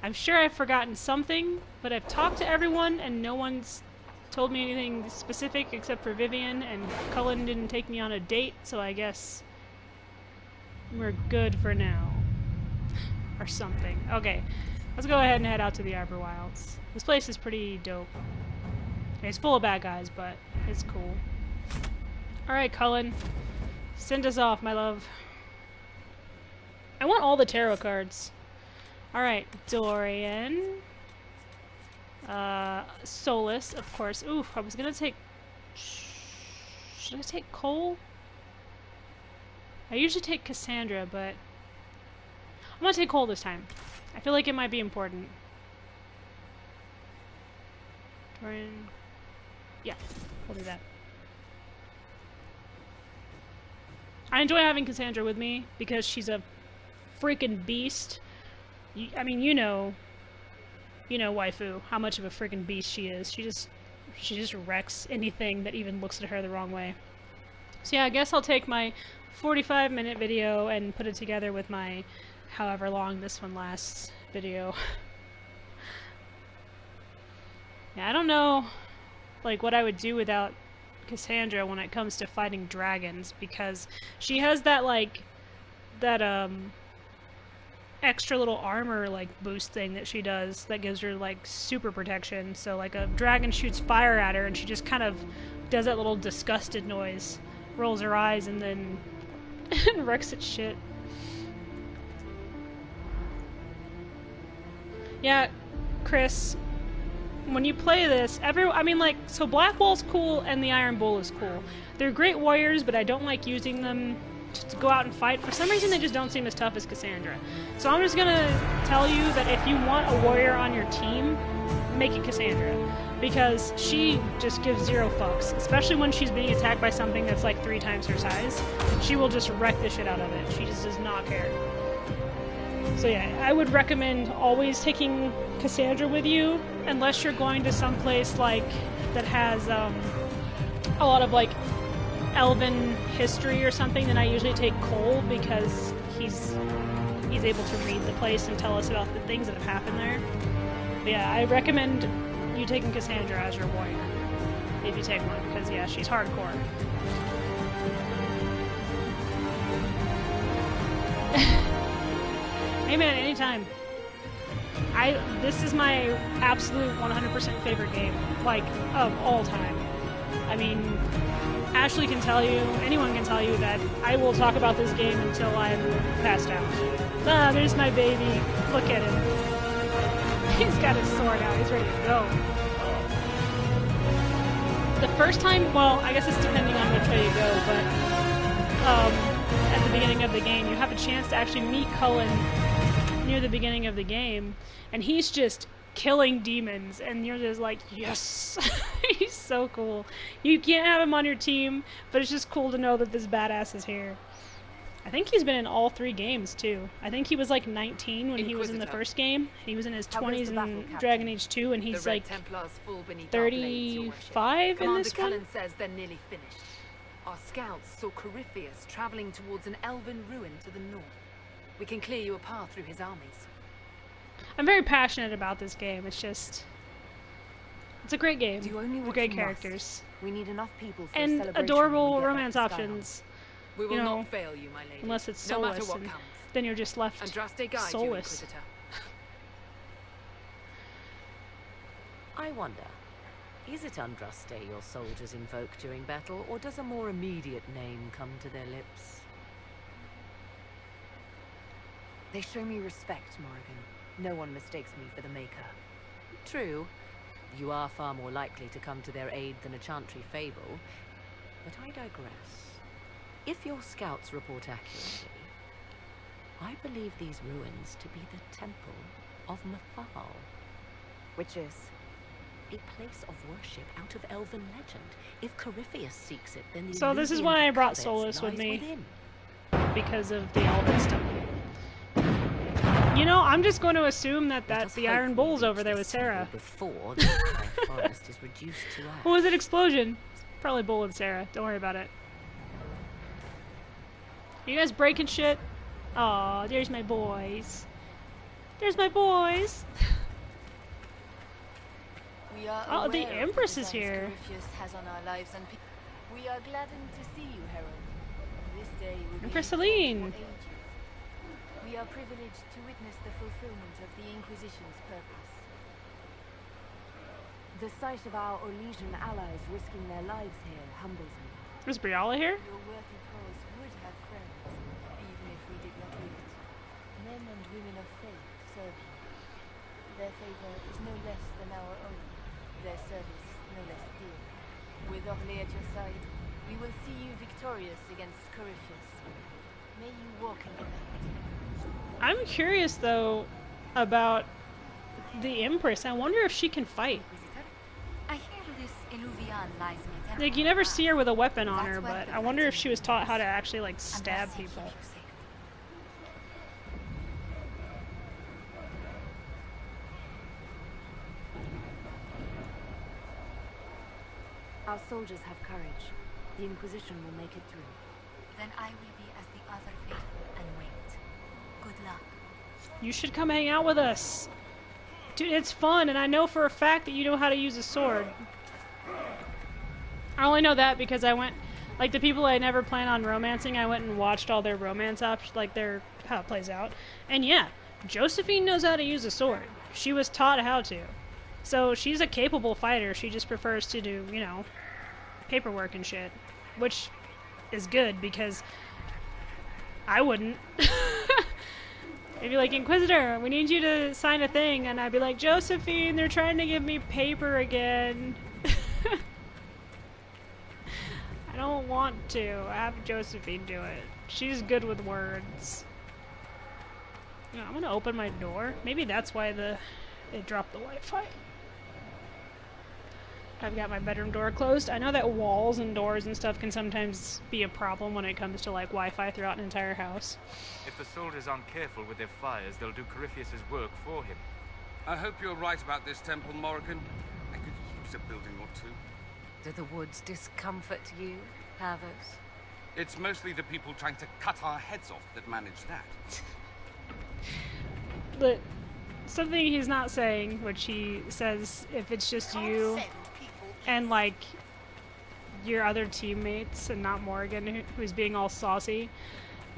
I'm sure I've forgotten something, but I've talked to everyone and no one's told me anything specific except for Vivian, and Cullen didn't take me on a date, so I guess we're good for now. Or something. Okay, let's go ahead and head out to the Arbor Wilds. This place is pretty dope. It's full of bad guys, but it's cool. Alright, Cullen. Send us off, my love. I want all the tarot cards. Alright, Dorian. Solus, of course. Oof, I was gonna take... Should I take Cole? I usually take Cassandra, but... I'm gonna take Cole this time. I feel like it might be important. Dorian... Yeah, we'll do that. I enjoy having Cassandra with me because she's a freaking beast. I mean, you know, waifu, how much of a freaking beast she is. She just wrecks anything that even looks at her the wrong way. So yeah, I guess I'll take my 45-minute video and put it together with my however long this one lasts video. Yeah, I don't know, like, what I would do without Cassandra when it comes to fighting dragons, because she has that, like, that, extra little armor like boost thing that she does that gives her like super protection. So like a dragon shoots fire at her and she just kind of does that little disgusted noise, rolls her eyes, and then wrecks its shit. Yeah, Chris, when you play this, I mean, like, so Blackwall's cool and the Iron Bull is cool. They're great warriors, but I don't like using them just to go out and fight. For some reason, they just don't seem as tough as Cassandra. So I'm just gonna tell you that if you want a warrior on your team, make it Cassandra. Because she just gives zero fucks, especially when she's being attacked by something that's like 3 times her size. She will just wreck the shit out of it. She just does not care. So yeah, I would recommend always taking Cassandra with you, unless you're going to some place like that has a lot of like elven history or something. Then I usually take Cole because he's able to read the place and tell us about the things that have happened there. But yeah, I recommend you taking Cassandra as your warrior if you take one, because yeah, she's hardcore. Hey man, anytime. This is my absolute 100% favorite game, like, of all time. I mean, Ashley can tell you, anyone can tell you that I will talk about this game until I'm passed out. Ah, there's my baby. Look at him. He's got his sword out. He's ready to go. The first time, well, I guess it's depending on which way you go, but at the beginning of the game, you have a chance to actually meet Cullen near the beginning of the game, and he's just killing demons, and you're just like, yes. He's so cool. You can't have him on your team, but it's just cool to know that this badass is here. I think he's been in all 3 games too. I think he was like 19 when he was in the first game. He was in his 20s in Dragon Age 2, and he's like 35 in this one. Cullen says they're nearly finished. Our scouts saw Corypheus traveling towards an elven ruin to the north. We can clear you a path through his armies. I'm very passionate about this game. It's just, it's a great game. With great characters. We need enough people for and adorable romance options. We will not fail you, my lady. Unless it's soulless, and then you're just left soulless. I wonder, is it Andraste your soldiers invoke during battle, or does a more immediate name come to their lips? They show me respect, Morrigan. No one mistakes me for the Maker. True, you are far more likely to come to their aid than a chantry fable, but I digress. If your scouts report accurately, I believe these ruins to be the Temple of Mathal, which is a place of worship out of elven legend. If Corypheus seeks it, then the So this is why I brought Solus with me, because of the elven stuff. You know, I'm just going to assume that the Iron Bull's over there with Sarah. Before the entire forest is reduced to ash. What was it? Explosion. Probably Bull and Sarah. Don't worry about it. You guys breaking shit? Aw, there's my boys. There's my boys. Oh, the Empress is here. Has on our lives, and we are gladdened to see you, Herald. This day will Empress Celine. We are privileged to witness the fulfillment of the Inquisition's purpose. The sight of our Orlesian allies risking their lives here humbles me. Is Briala here? Your worthy cause would have friends, even if we did not live it. Men and women of faith serve you. Their favor is no less than our own, their service no less dear. With Orlais at your side, we will see you victorious against Corypheus. May you walk in the light. I'm curious though about the Empress. I wonder if she can fight. I hear this Eluvian lies in a temple. Like, you never see her with a weapon on her, but I wonder if she was taught how to actually like stab people. Our soldiers have courage. The Inquisition will make it through. Then I will be as the other faithful and wait. Good luck. You should come hang out with us. Dude, it's fun, and I know for a fact that you know how to use a sword. I only know that because I went, like, the people I never plan on romancing, I went and watched all their romance options, like, how it plays out. And yeah, Josephine knows how to use a sword. She was taught how to. So she's a capable fighter. She just prefers to do, you know, paperwork and shit. Which is good because I wouldn't. They'd be like, Inquisitor, we need you to sign a thing. And I'd be like, Josephine, they're trying to give me paper again. I don't want to. I have Josephine do it. She's good with words. You know, I'm gonna open my door. Maybe that's why it dropped the Wi-Fi. I've got my bedroom door closed. I know that walls and doors and stuff can sometimes be a problem when it comes to like Wi-Fi throughout an entire house. If the soldiers aren't careful with their fires, they'll do Corypheus's work for him. I hope you're right about this temple, Morrigan. I could use a building or two. Do the woods discomfort you, Havers? It's mostly the people trying to cut our heads off that manage that. But something he's not saying, which he says if it's just you and like your other teammates and not Morrigan, who's being all saucy,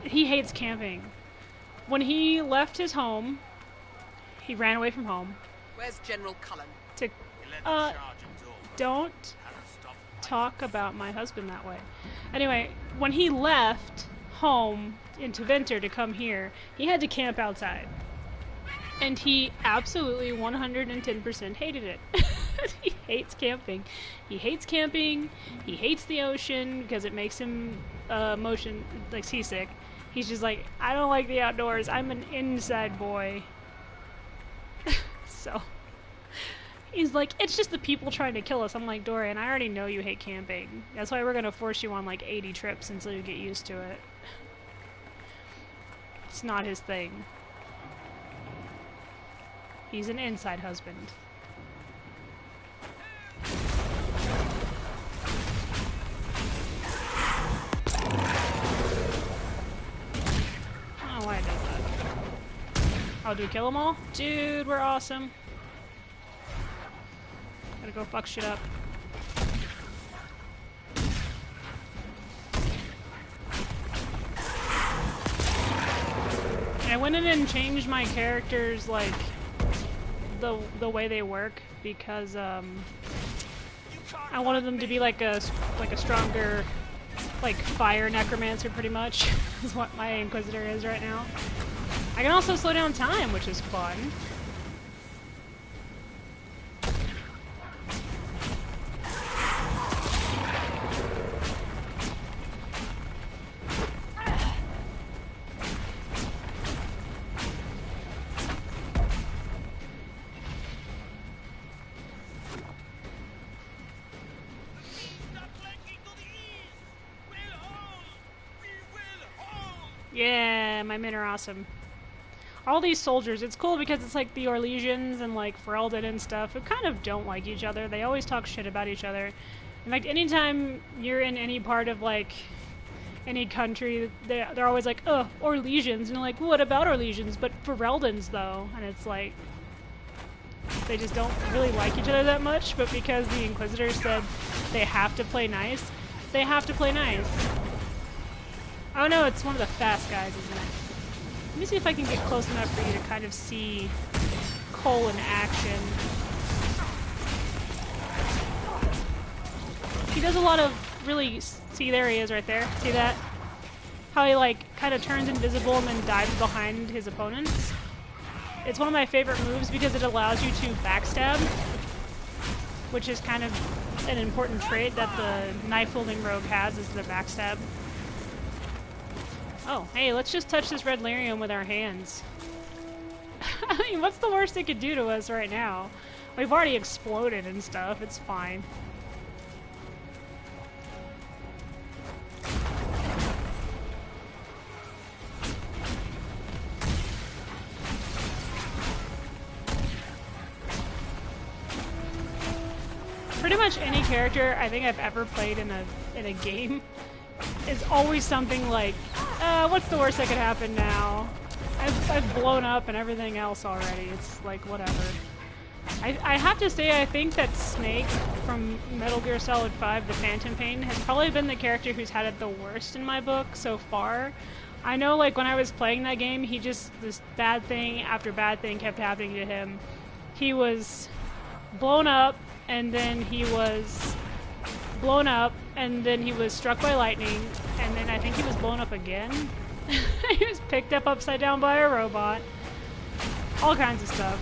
he hates camping. When he left his home, he ran away from home. Where's General Cullen? Don't talk about my husband that way. Anyway, when he left home into winter to come here, he had to camp outside. And he absolutely 110% hated it. He hates camping. He hates camping. He hates the ocean because it makes him seasick. He's just like, I don't like the outdoors. I'm an inside boy. So he's like, it's just the people trying to kill us. I'm like, Dorian, I already know you hate camping. That's why we're gonna force you on like 80 trips until you get used to it. It's not his thing. He's an inside husband. I don't know why I did that. Oh, do we kill them all? Dude, we're awesome. Gotta go fuck shit up. I went in and changed my characters, like, the way they work, because I wanted them to be like a stronger, like, fire necromancer, pretty much, is what my Inquisitor is right now. I can also slow down time, which is fun. Yeah, my men are awesome. All these soldiers, it's cool because it's like the Orlesians and like Ferelden and stuff who kind of don't like each other. They always talk shit about each other. In fact, anytime you're in any part of like any country, they're always like, oh, Orlesians. And you're like, what about Orlesians? But Fereldans though. And it's like, they just don't really like each other that much, but because the Inquisitor said they have to play nice, they have to play nice. Oh no, it's one of the fast guys, isn't it? Let me see if I can get close enough for you to kind of see Cole in action. He does a lot of really... See, there he is right there. See that? How he, like, kind of turns invisible and then dives behind his opponents. It's one of my favorite moves because it allows you to backstab, which is kind of an important trait that the knife-wielding rogue has, is the backstab. Oh, hey, let's just touch this red lyrium with our hands. I mean, what's the worst it could do to us right now? We've already exploded and stuff, it's fine. Pretty much any character I think I've ever played in a game is always something like, what's the worst that could happen now? I've blown up and everything else already. It's like, whatever. I have to say, I think that Snake from Metal Gear Solid 5, the Phantom Pain, has probably been the character who's had it the worst in my book so far. I know, like, when I was playing that game, this bad thing after bad thing kept happening to him. He was blown up, and then he was blown up, and then he was struck by lightning, and then I think he was blown up again. He was picked up upside down by a robot. All kinds of stuff.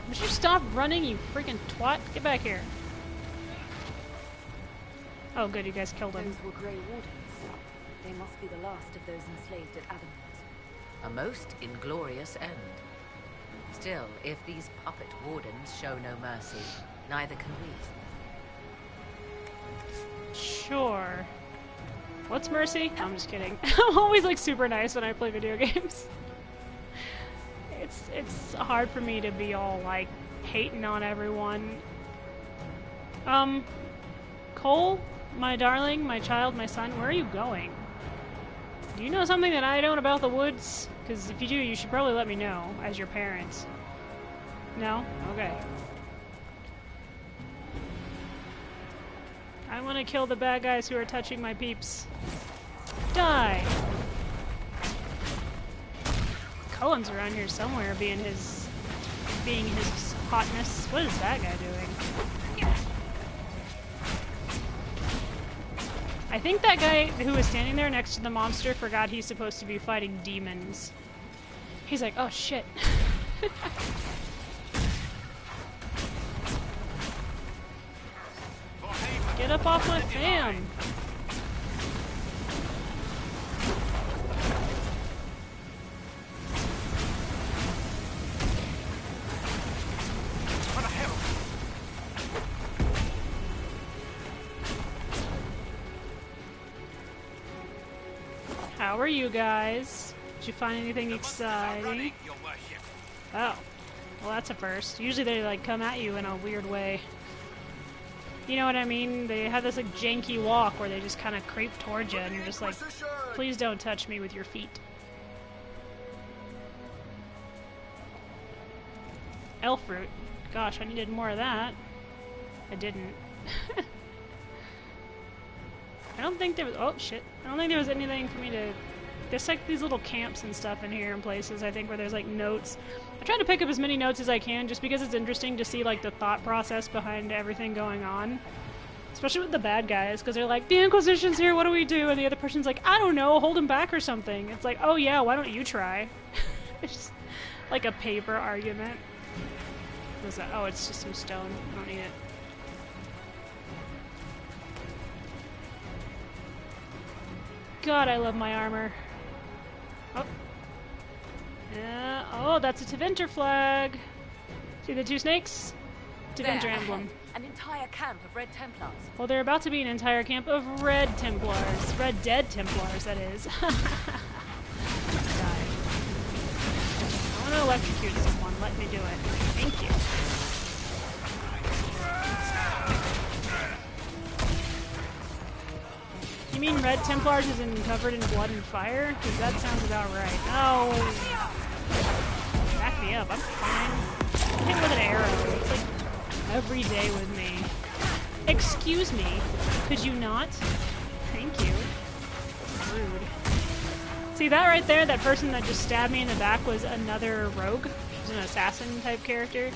Would you stop running, you freaking twat? Get back here. Oh good, you guys killed him. Those were Grey Wardens. They must be the last of those enslaved at Adamant. A most inglorious end. Still, if these puppet wardens show no mercy, neither can we. Sure. What's mercy? No, I'm just kidding. I'm always like super nice when I play video games. It's hard for me to be all like hating on everyone. Cole, my darling, my child, my son, where are you going? Do you know something that I don't about the woods? Because if you do, you should probably let me know, as your parents. No? Okay. I want to kill the bad guys who are touching my peeps. Die! Cullen's around here somewhere, being his hotness. What is that guy doing? I think that guy who was standing there next to the monster forgot he's supposed to be fighting demons. He's like, oh shit. Get up off my fam! How are you guys? Did you find anything exciting? Oh. Well, that's a first. Usually they, like, come at you in a weird way. You know what I mean? They have this, like, janky walk where they just kind of creep towards you and you're just like, please don't touch me with your feet. Elf fruit. Gosh, I needed more of that. I didn't. I don't think there was... Oh, shit. I don't think there was anything for me to... There's, like, these little camps and stuff in here in places, I think, where there's, like, notes. I try to pick up as many notes as I can, just because it's interesting to see, like, the thought process behind everything going on. Especially with the bad guys, because they're like, the Inquisition's here, what do we do? And the other person's like, I don't know, hold him back or something. It's like, oh yeah, why don't you try? It's just, like, a paper argument. What's that? Oh, it's just some stone. I don't need it. God, I love my armor. Oh. Yeah. Oh, that's a Tevinter flag. See the two snakes? Tevinter emblem. An entire camp of Red Templars. Well, they're about to be an entire camp of Red Templars. Red Dead Templars, that is. Die. I want to electrocute someone. Let me do it. Thank you. You mean Red Templars isn't covered in blood and fire? Because that sounds about right. Oh! Back me up. I'm fine. I'm hit with an arrow. It's like every day with me. Excuse me. Could you not? Thank you. Rude. See that right there? That person that just stabbed me in the back was another rogue. She was an assassin type character.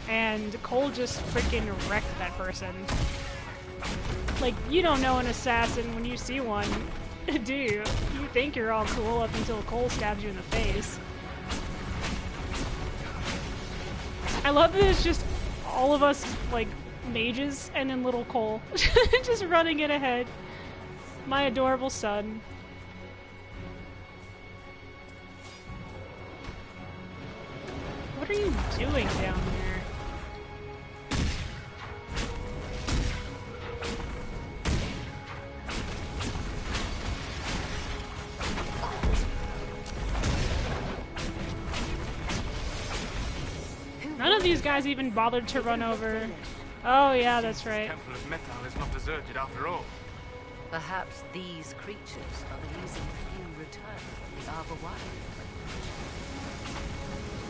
And Cole just freaking wrecked that person. Like, you don't know an assassin when you see one, do you? You think you're all cool up until Cole stabs you in the face. I love that it's just all of us, like, mages, and then little Cole. Just running it ahead. My adorable son. What are you doing down there? None of these guys even bothered to run over. Oh yeah, that's right. The Temple of Metal is not deserted after all. Perhaps these creatures are the reason few return from the Arbor Wild.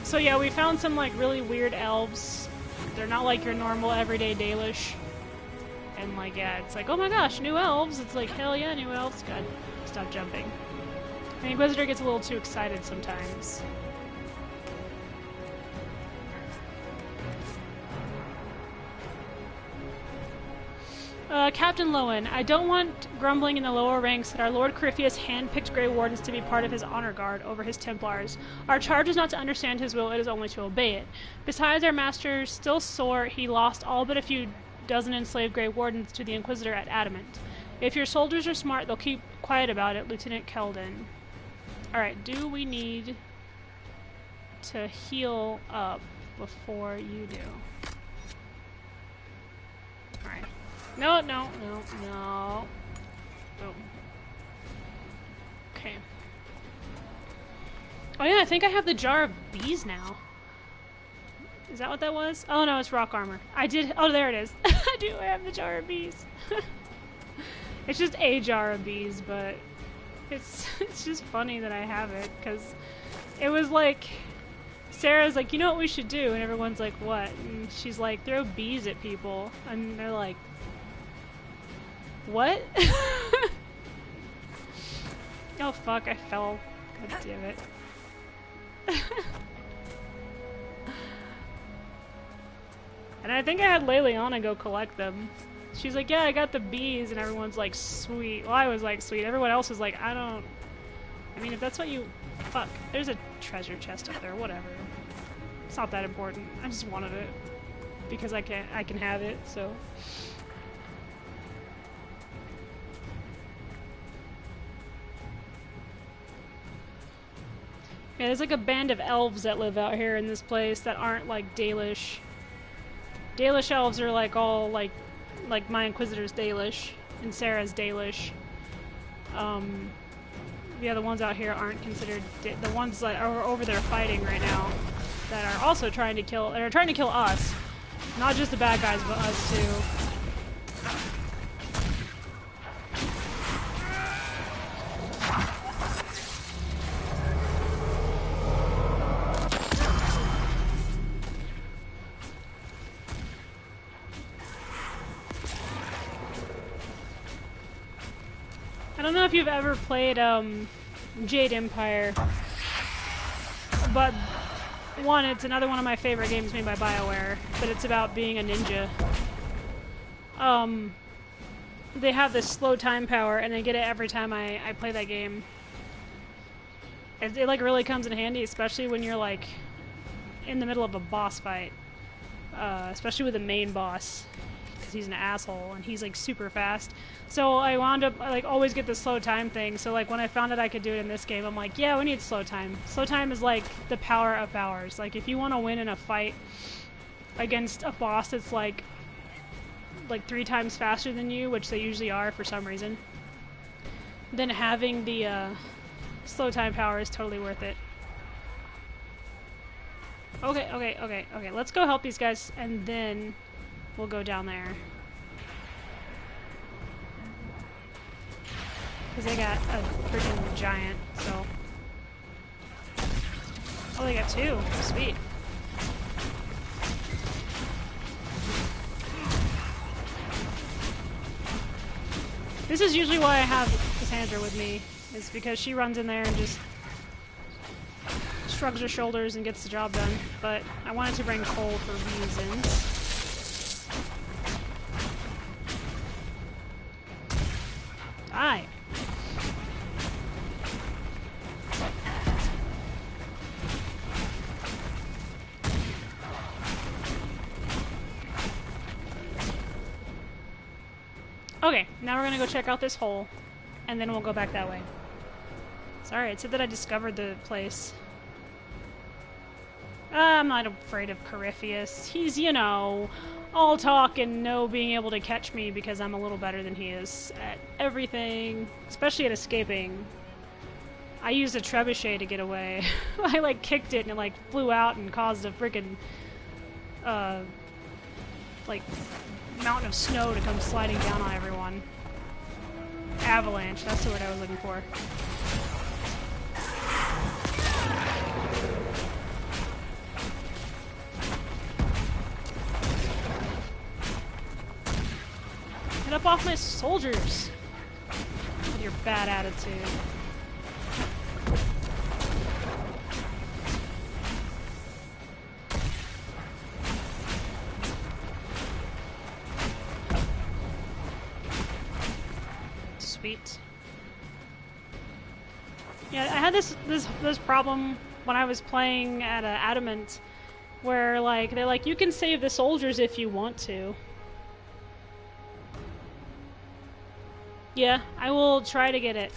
So yeah, we found some like really weird elves. They're not like your normal everyday Dalish. And like, yeah, it's like, oh my gosh, new elves. It's like, hell yeah, new elves. God, stop jumping. The Inquisitor gets a little too excited sometimes. Captain Lowen, I don't want grumbling in the lower ranks that our Lord Corypheus hand-picked Grey Wardens to be part of his honor guard over his Templars. Our charge is not to understand his will, it is only to obey it. Besides, our master still sore he lost all but a few dozen enslaved Grey Wardens to the Inquisitor at Adamant. If your soldiers are smart, they'll keep quiet about it, Lieutenant Keldon. Alright, do we need to heal up before you do? Alright. No. Okay. Oh yeah, I think I have the jar of bees now. Is that what that was? Oh no, it's rock armor. I did. Oh, there it is. I do have the jar of bees. It's just a jar of bees, but it's just funny that I have it because it was like Sarah's like, you know what we should do, and everyone's like, what? And she's like, throw bees at people, and they're like, what? Oh fuck, I fell. God damn it. And I think I had Leliana go collect them. She's like, yeah, I got the bees, and everyone's like, sweet. Well, I was like, sweet. Everyone else was like, I mean, if that's what you... Fuck. There's a treasure chest up there, whatever. It's not that important. I just wanted it. Because I can have it, so... Yeah, there's like a band of elves that live out here in this place that aren't like Dalish. Dalish elves are like all like my Inquisitor's Dalish and Sarah's Dalish. Yeah, the ones out here aren't considered the ones that are over there fighting right now that are also trying to kill us. Not just the bad guys, but us too. I don't know if you've ever played Jade Empire, but one, it's another one of my favorite games made by BioWare, but it's about being a ninja. They have this slow time power, and I get it every time I play that game. It like really comes in handy, especially when you're like in the middle of a boss fight, especially with the main boss. He's an asshole and he's like super fast, so I wound up like always get the slow time thing. So like when I found out I could do it in this game, I'm like, yeah, we need slow time. Slow time is like the power of powers. Like if you want to win in a fight against a boss that's like 3 times faster than you, which they usually are for some reason, then having the slow time power is totally worth it. Okay, let's go help these guys and then we'll go down there. Because they got a freaking giant, so... Oh, they got 2. Sweet. This is usually why I have Cassandra with me, is because she runs in there and just shrugs her shoulders and gets the job done. But I wanted to bring Cole for reasons. Die. Okay, now we're gonna go check out this hole, and then we'll go back that way. Sorry, it said that I discovered the place. I'm not afraid of Corypheus. He's, you know, all talk and no being able to catch me because I'm a little better than he is at everything, especially at escaping. I used a trebuchet to get away. I like kicked it and it like flew out and caused a freaking like mountain of snow to come sliding down on everyone. Avalanche, that's the word I was looking for. up off my soldiers with your bad attitude. Sweet. Yeah, I had this problem when I was playing at Adamant, where like they're like, you can save the soldiers if you want to. Yeah, I will try to get it.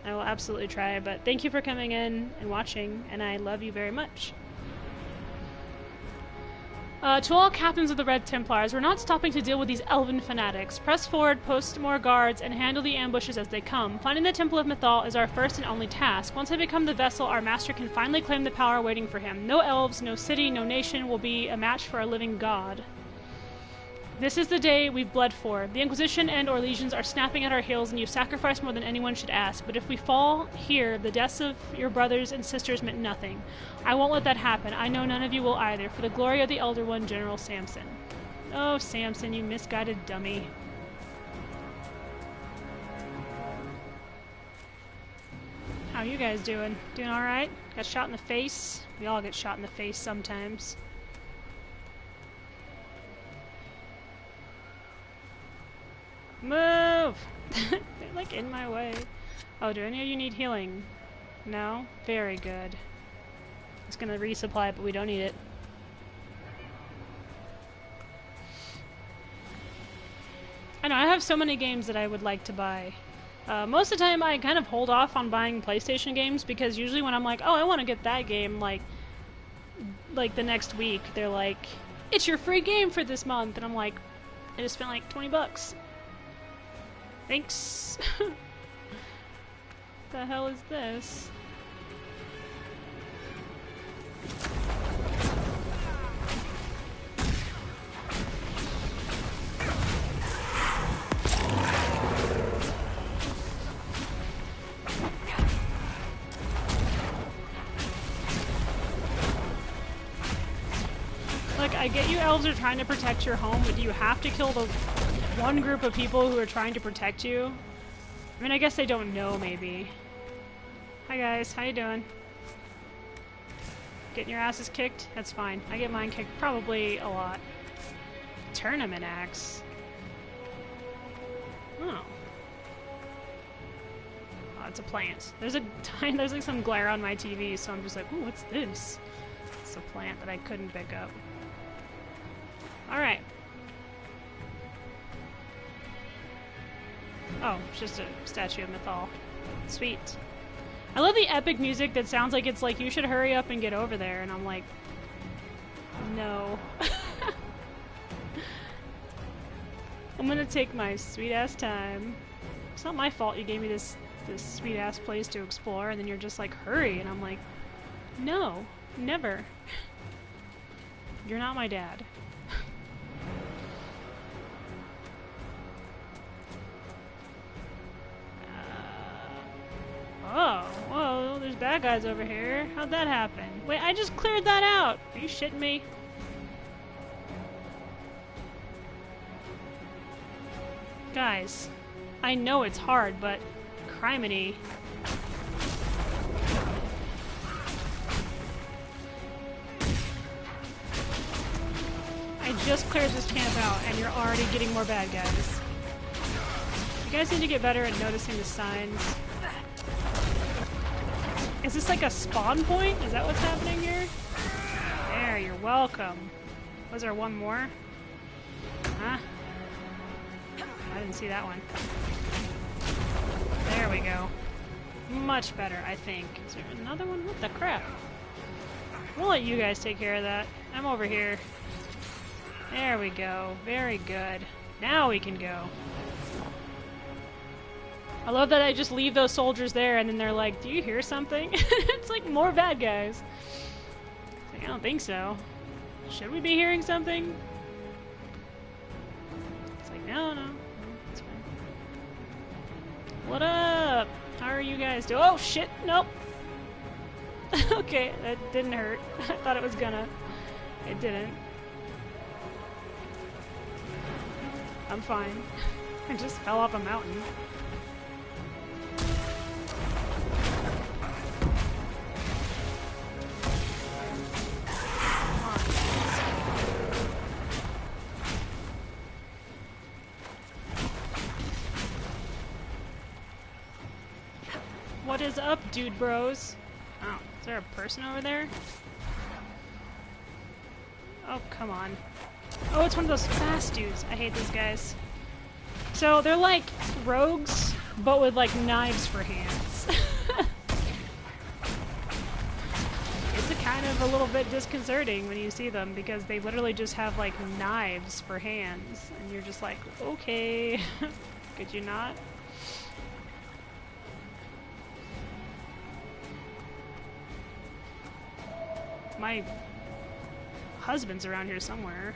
I will absolutely try, but thank you for coming in and watching, and I love you very much. To all captains of the Red Templars, we're not stopping to deal with these elven fanatics. Press forward, post more guards, and handle the ambushes as they come. Finding the Temple of Mythal is our first and only task. Once I become the vessel, our master can finally claim the power waiting for him. No elves, no city, no nation will be a match for our living god. This is the day we've bled for. The Inquisition and or legions are snapping at our heels, and you've sacrificed more than anyone should ask. But if we fall here, the deaths of your brothers and sisters meant nothing. I won't let that happen. I know none of you will either. For the glory of the Elder One, General Samson. Oh, Samson, you misguided dummy. How you guys doing? Doing alright? Got shot in the face? We all get shot in the face sometimes. Move! They're like in my way. Oh, do any of you need healing? No? Very good. It's gonna resupply it, but we don't need it. I know, I have so many games that I would like to buy. Most of the time I kind of hold off on buying PlayStation games because usually when I'm like, oh, I want to get that game, like the next week, they're like, it's your free game for this month, and I'm like, I just spent like 20 bucks. Thanks. The hell is this? Look, I get you elves are trying to protect your home, but do you have to kill the one group of people who are trying to protect you? I mean, I guess they don't know, maybe. Hi guys, how you doing? Getting your asses kicked? That's fine. I get mine kicked probably a lot. Tournament axe. Oh. Oh, it's a plant. There's like some glare on my TV, so I'm just like, ooh, what's this? It's a plant that I couldn't pick up. Alright. Oh, it's just a statue of Mythal. Sweet. I love the epic music that sounds like it's like, you should hurry up and get over there, and I'm like, no. I'm gonna take my sweet-ass time. It's not my fault you gave me this sweet-ass place to explore, and then you're just like, hurry, and I'm like, no, never. You're not my dad. Oh, whoa, there's bad guys over here. How'd that happen? Wait, I just cleared that out. Are you shitting me? Guys, I know it's hard, but criminy. I just cleared this camp out, and you're already getting more bad guys. You guys need to get better at noticing the signs. Is this like a spawn point? Is that what's happening here? There, you're welcome. Was there one more? Huh? I didn't see that one. There we go. Much better, I think. Is there another one? What the crap? We'll let you guys take care of that. I'm over here. There we go. Very good. Now we can go. I love that I just leave those soldiers there and then they're like, do you hear something? It's like more bad guys. It's like, I don't think so. Should we be hearing something? It's like, no, it's fine. What up? How are you guys doing? Oh shit, nope. Okay, that didn't hurt. I thought it was gonna. It didn't. I'm fine. I just fell off a mountain. What is up, dude bros? Oh, is there a person over there? Oh, come on. Oh, it's one of those fast dudes. I hate these guys. So, they're like rogues, but with like knives for hands. It's a kind of a little bit disconcerting when you see them, because they literally just have like knives for hands. And you're just like, okay, could you not? My husband's around here somewhere.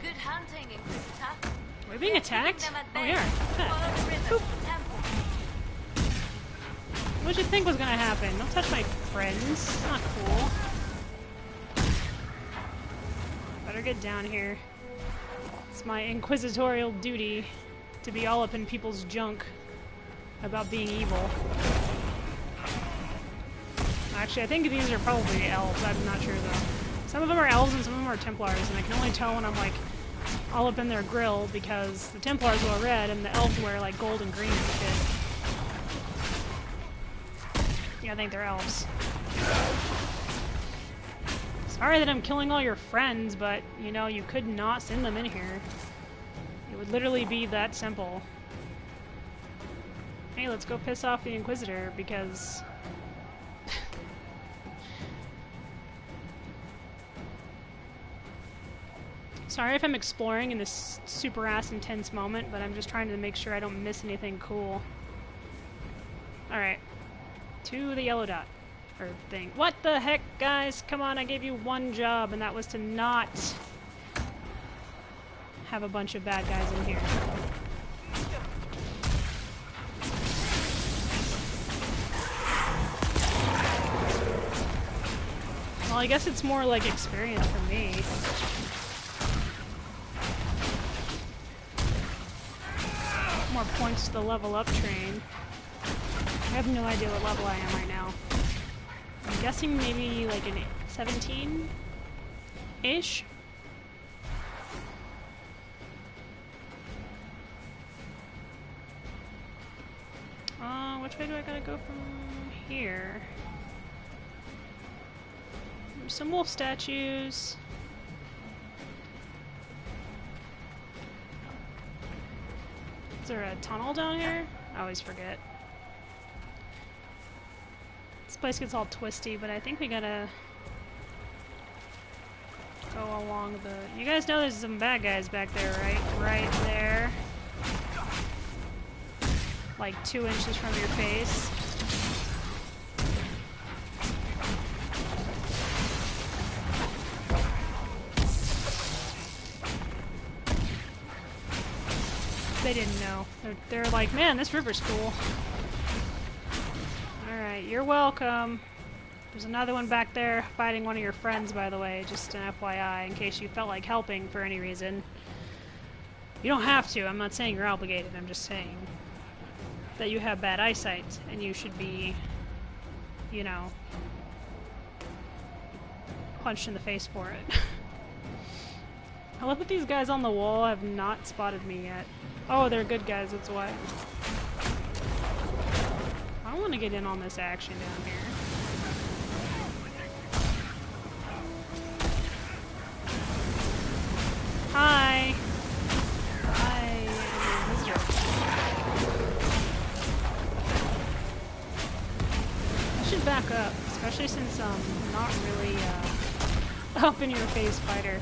Good hunting, Inquisitor. We're being attacked? Oh, we are. What did you think was gonna happen? Don't touch my friends. It's not cool. Better get down here. It's my inquisitorial duty to be all up in people's junk about being evil. Actually, I think these are probably elves. I'm not sure though. Some of them are elves and some of them are Templars, and I can only tell when I'm like all up in their grill, because the Templars wear red and the elves wear like gold and green and shit. Yeah, I think they're elves. Sorry that I'm killing all your friends, but you know, you could not send them in here. It would literally be that simple. Hey, let's go piss off the Inquisitor, because... Sorry if I'm exploring in this super-ass intense moment, but I'm just trying to make sure I don't miss anything cool. Alright. To the yellow dot. Or thing. What the heck, guys? Come on, I gave you one job, and that was to not have a bunch of bad guys in here. Well, I guess it's more like experience for me. More points to the level up train. I have no idea what level I am right now. I'm guessing maybe like an 17-ish? Which way do I gotta go from here? There's some wolf statues. Is there a tunnel down here? I always forget. This place gets all twisty, but I think we gotta go along the... You guys know there's some bad guys back there, right? Right there. Like 2 inches from your face. They didn't know. They're like, man, this river's cool. Alright, you're welcome. There's another one back there fighting one of your friends, by the way. Just an FYI, in case you felt like helping for any reason. You don't have to. I'm not saying you're obligated. I'm just saying that you have bad eyesight, and you should be, you know, punched in the face for it. I love that these guys on the wall have not spotted me yet. Oh, they're good guys, that's why. I want to get in on this action down here. Hi! I am a visitor. I should back up, especially since I'm not really up in your face fighter.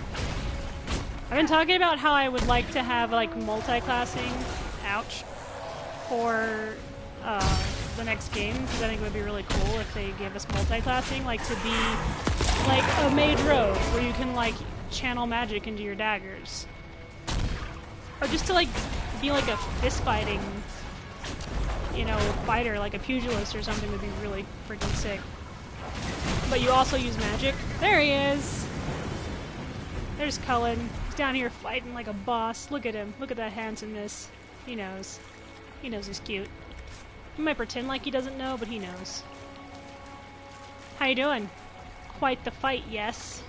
I've been talking about how I would like to have like multi-classing, ouch, for the next game, because I think it would be really cool if they gave us multi-classing, like to be like a mage rogue, where you can like channel magic into your daggers. Or just to like be like a fist-fighting, you know, fighter, like a pugilist or something would be really freaking sick. but you also use magic. There he is! There's Cullen. He's down here fighting like a boss. Look at him. Look at that handsomeness. He knows. He knows he's cute. He might pretend like he doesn't know, but he knows. How you doing? Quite the fight, yes.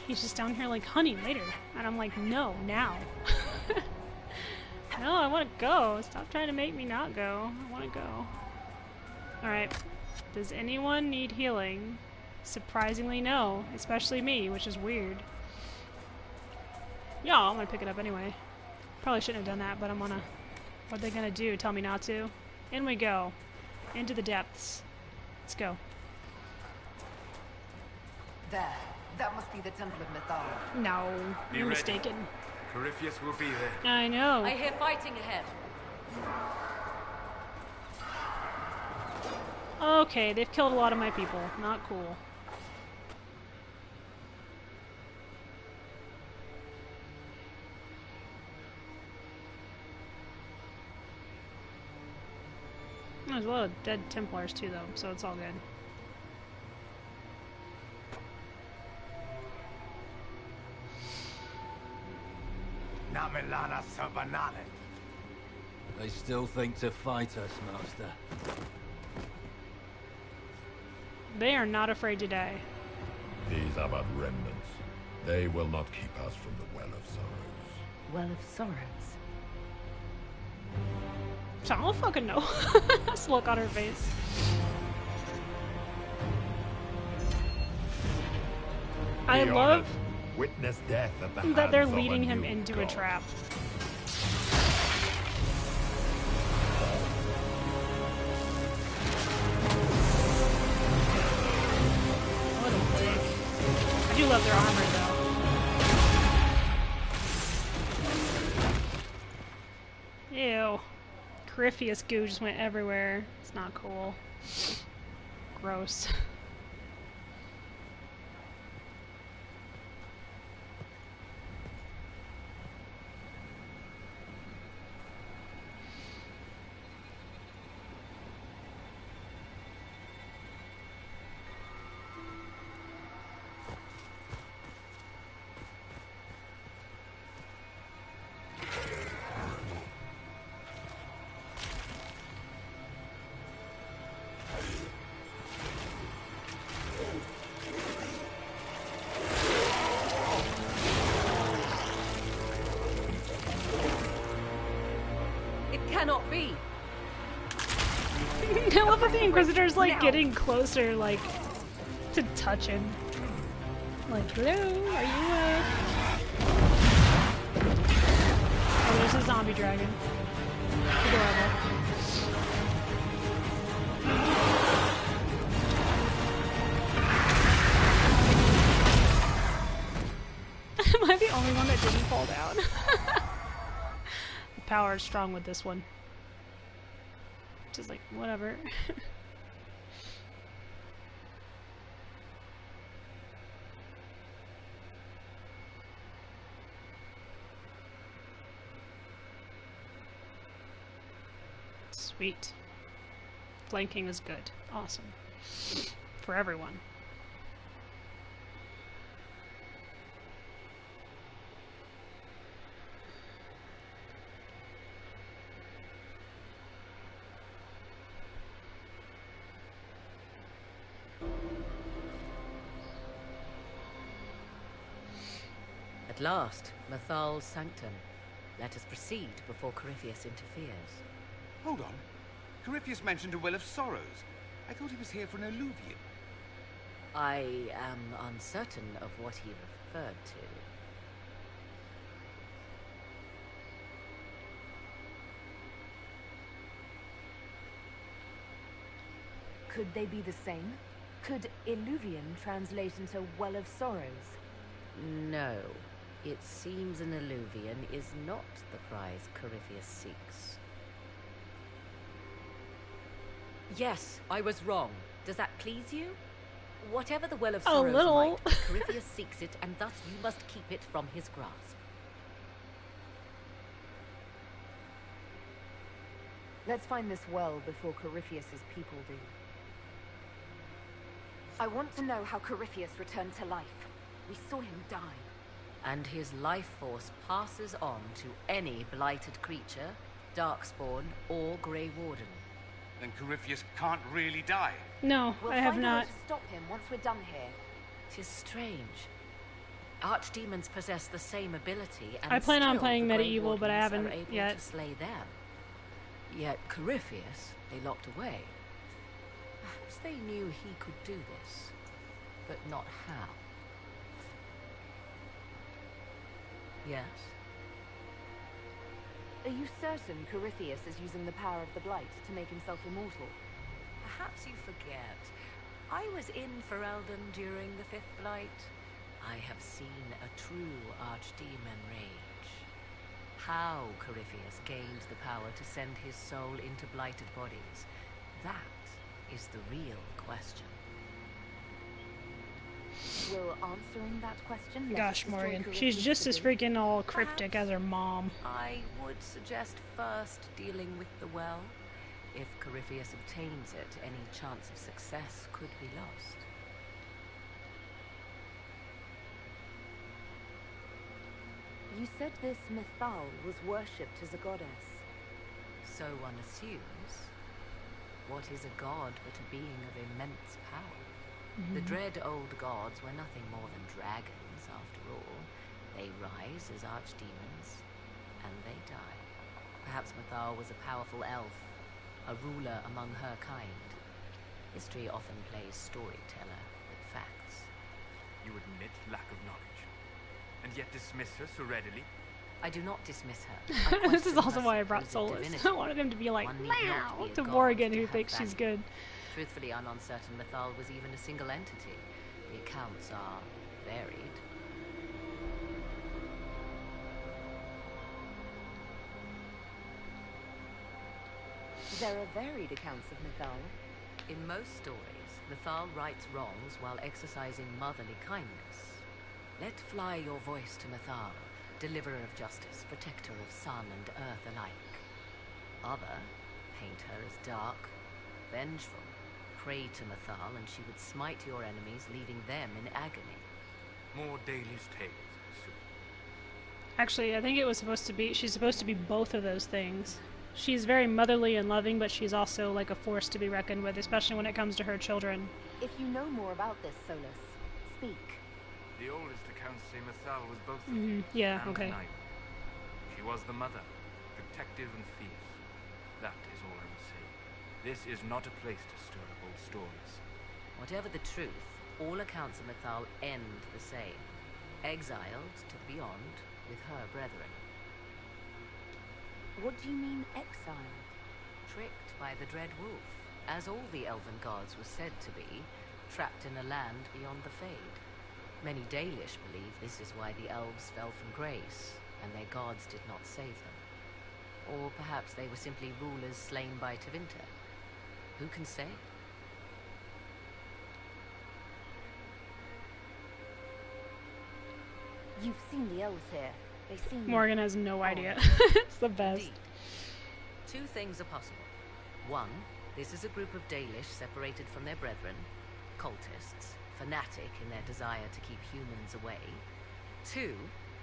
He's just down here like, honey, later. And I'm like, no, now. No, I want to go. Stop trying to make me not go. I want to go. Alright. Does anyone need healing? Surprisingly, no. Especially me, which is weird. Yeah, I'm gonna pick it up anyway. Probably shouldn't have done that, but I'm gonna... What are they gonna do? Tell me not to? In we go. Into the depths. Let's go. There. That must be the Temple of Mythal. No, you're mistaken. Corypheus will be there. I know. I hear fighting ahead. Okay, they've killed a lot of my people. Not cool. There's a lot of dead Templars too, though, so it's all good. They still think to fight us, Master. They are not afraid to die. These are but remnants. They will not keep us from the Well of Sorrows. Well of Sorrows? So I don't fucking know. This look on her face. I love witness death at the that they're hands of leading a him new into god. a trap. What a dick. I do love their armor though. Ew. Corypheus goo just went everywhere. It's not cool. Gross. Cannot be. I love that the Inquisitor's like getting closer, like to touch him. Like, hello, are you Oh, there's a zombie dragon. Adorable. Am I the only one that didn't fall down? The power is strong with this one. Just like, whatever. Sweet. Flanking is good. Awesome. For everyone. At last, Mythal's sanctum. Let us proceed before Corypheus interferes. Hold on. Corypheus mentioned a Well of Sorrows. I thought he was here for an alluvium. I am uncertain of what he referred to. Could they be the same? Could Illuvian translate into Well of Sorrows? No. It seems an alluvian is not the prize Corypheus seeks. Yes, I was wrong. Does that please you? Whatever the Well of Sorrows might, Corypheus seeks it, and thus you must keep it from his grasp. Let's find this well before Corypheus's people do. I want to know how Corypheus returned to life. We saw him die. And his life force passes on to any blighted creature, Darkspawn, or Grey Warden. Then Corypheus can't really die. No, We'll I have find a way not. to stop him once we're done here. Tis strange. Archdemons possess the same ability, and I plan on still playing the Grey Medieval, but I Wardens haven't are able yet. to slay them. Yet Corypheus, they locked away. Perhaps they knew he could do this, but not how. Yes? Are you certain Corypheus is using the power of the Blight to make himself immortal? Perhaps you forget. I was in Ferelden during the Fifth Blight. I have seen a true Archdemon rage. How Corypheus gained the power to send his soul into blighted bodies, that is the real question. Will answering that question... Gosh, Morgan, she's just as freaking all cryptic as her mom. I would suggest first dealing with the well. If Corypheus obtains it, any chance of success could be lost. You said this Mythal was worshipped as a goddess. So one assumes. What is a god but a being of immense power? The dread old gods were nothing more than dragons, after all. They rise as archdemons, and they die. Perhaps Mythal was a powerful elf, a ruler among her kind. History often plays storyteller with facts. You admit lack of knowledge, and yet dismiss her so readily? I do not dismiss her. This is also why I brought Solus. I wanted him to be like, meow, to Morgan, who thinks she's good. Truthfully, I'm uncertain Mythal was even a single entity. The accounts are varied. There are varied accounts of Mythal. In most stories, Mythal rights wrongs while exercising motherly kindness. Let fly your voice to Mythal, deliverer of justice, protector of sun and earth alike. Other paint her as dark, vengeful. Pray to Mythal and she would smite your enemies, leaving them in agony. More Dalish tales, I assume. Actually, I think it was supposed to be, she's supposed to be both of those things. She's very motherly and loving, but she's also like a force to be reckoned with, especially when it comes to her children. If you know more about this, Solus, speak. The oldest accounts say Mythal was both of them. Yeah, and okay. neither. She was the mother, protective and fierce. That is all I will say. This is not a place to stir up old stories. Whatever the truth, all accounts of Mythal end the same. Exiled to the beyond with her brethren. What do you mean, exiled? Tricked by the Dread Wolf, as all the elven gods were said to be, trapped in a land beyond the Fade. Many Dalish believe this is why the elves fell from grace, and their gods did not save them. Or perhaps they were simply rulers slain by Tevinter. Who can say? You've seen the elves here. They seem... Morgan has no idea. It's the best. Indeed. Two things are possible. One, this is a group of Dalish separated from their brethren, cultists, fanatic in their desire to keep humans away. Two,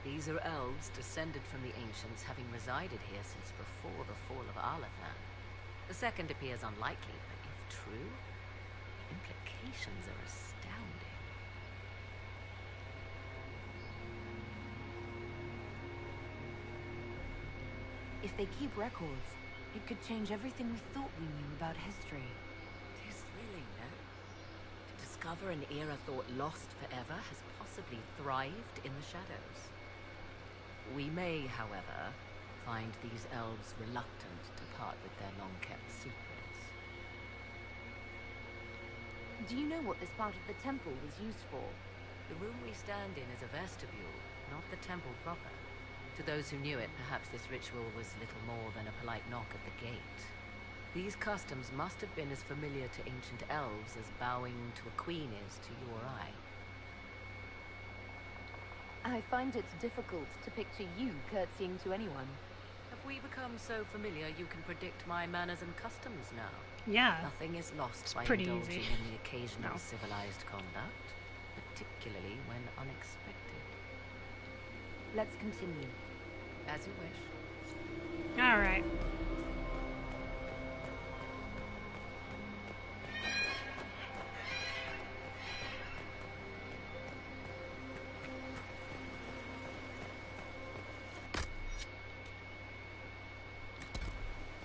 these are elves descended from the ancients, having resided here since before the fall of Arlathan. The second appears unlikely, but if true, the implications are astounding. If they keep records, it could change everything we thought we knew about history. It is thrilling, no? To discover an era thought lost forever has possibly thrived in the shadows. We may, however, find these elves reluctant to part with their long-kept secrets. Do you know what this part of the temple was used for? The room we stand in is a vestibule, not the temple proper. To those who knew it, perhaps this ritual was little more than a polite knock at the gate. These customs must have been as familiar to ancient elves as bowing to a queen is to you or I. I find it difficult to picture you curtsying to anyone. A we become so familiar you can predict my manners and customs now? Yeah. Nothing is lost It's by pretty indulging easy. in the occasional No. civilized conduct, particularly when unexpected. Let's continue. As you wish. All right.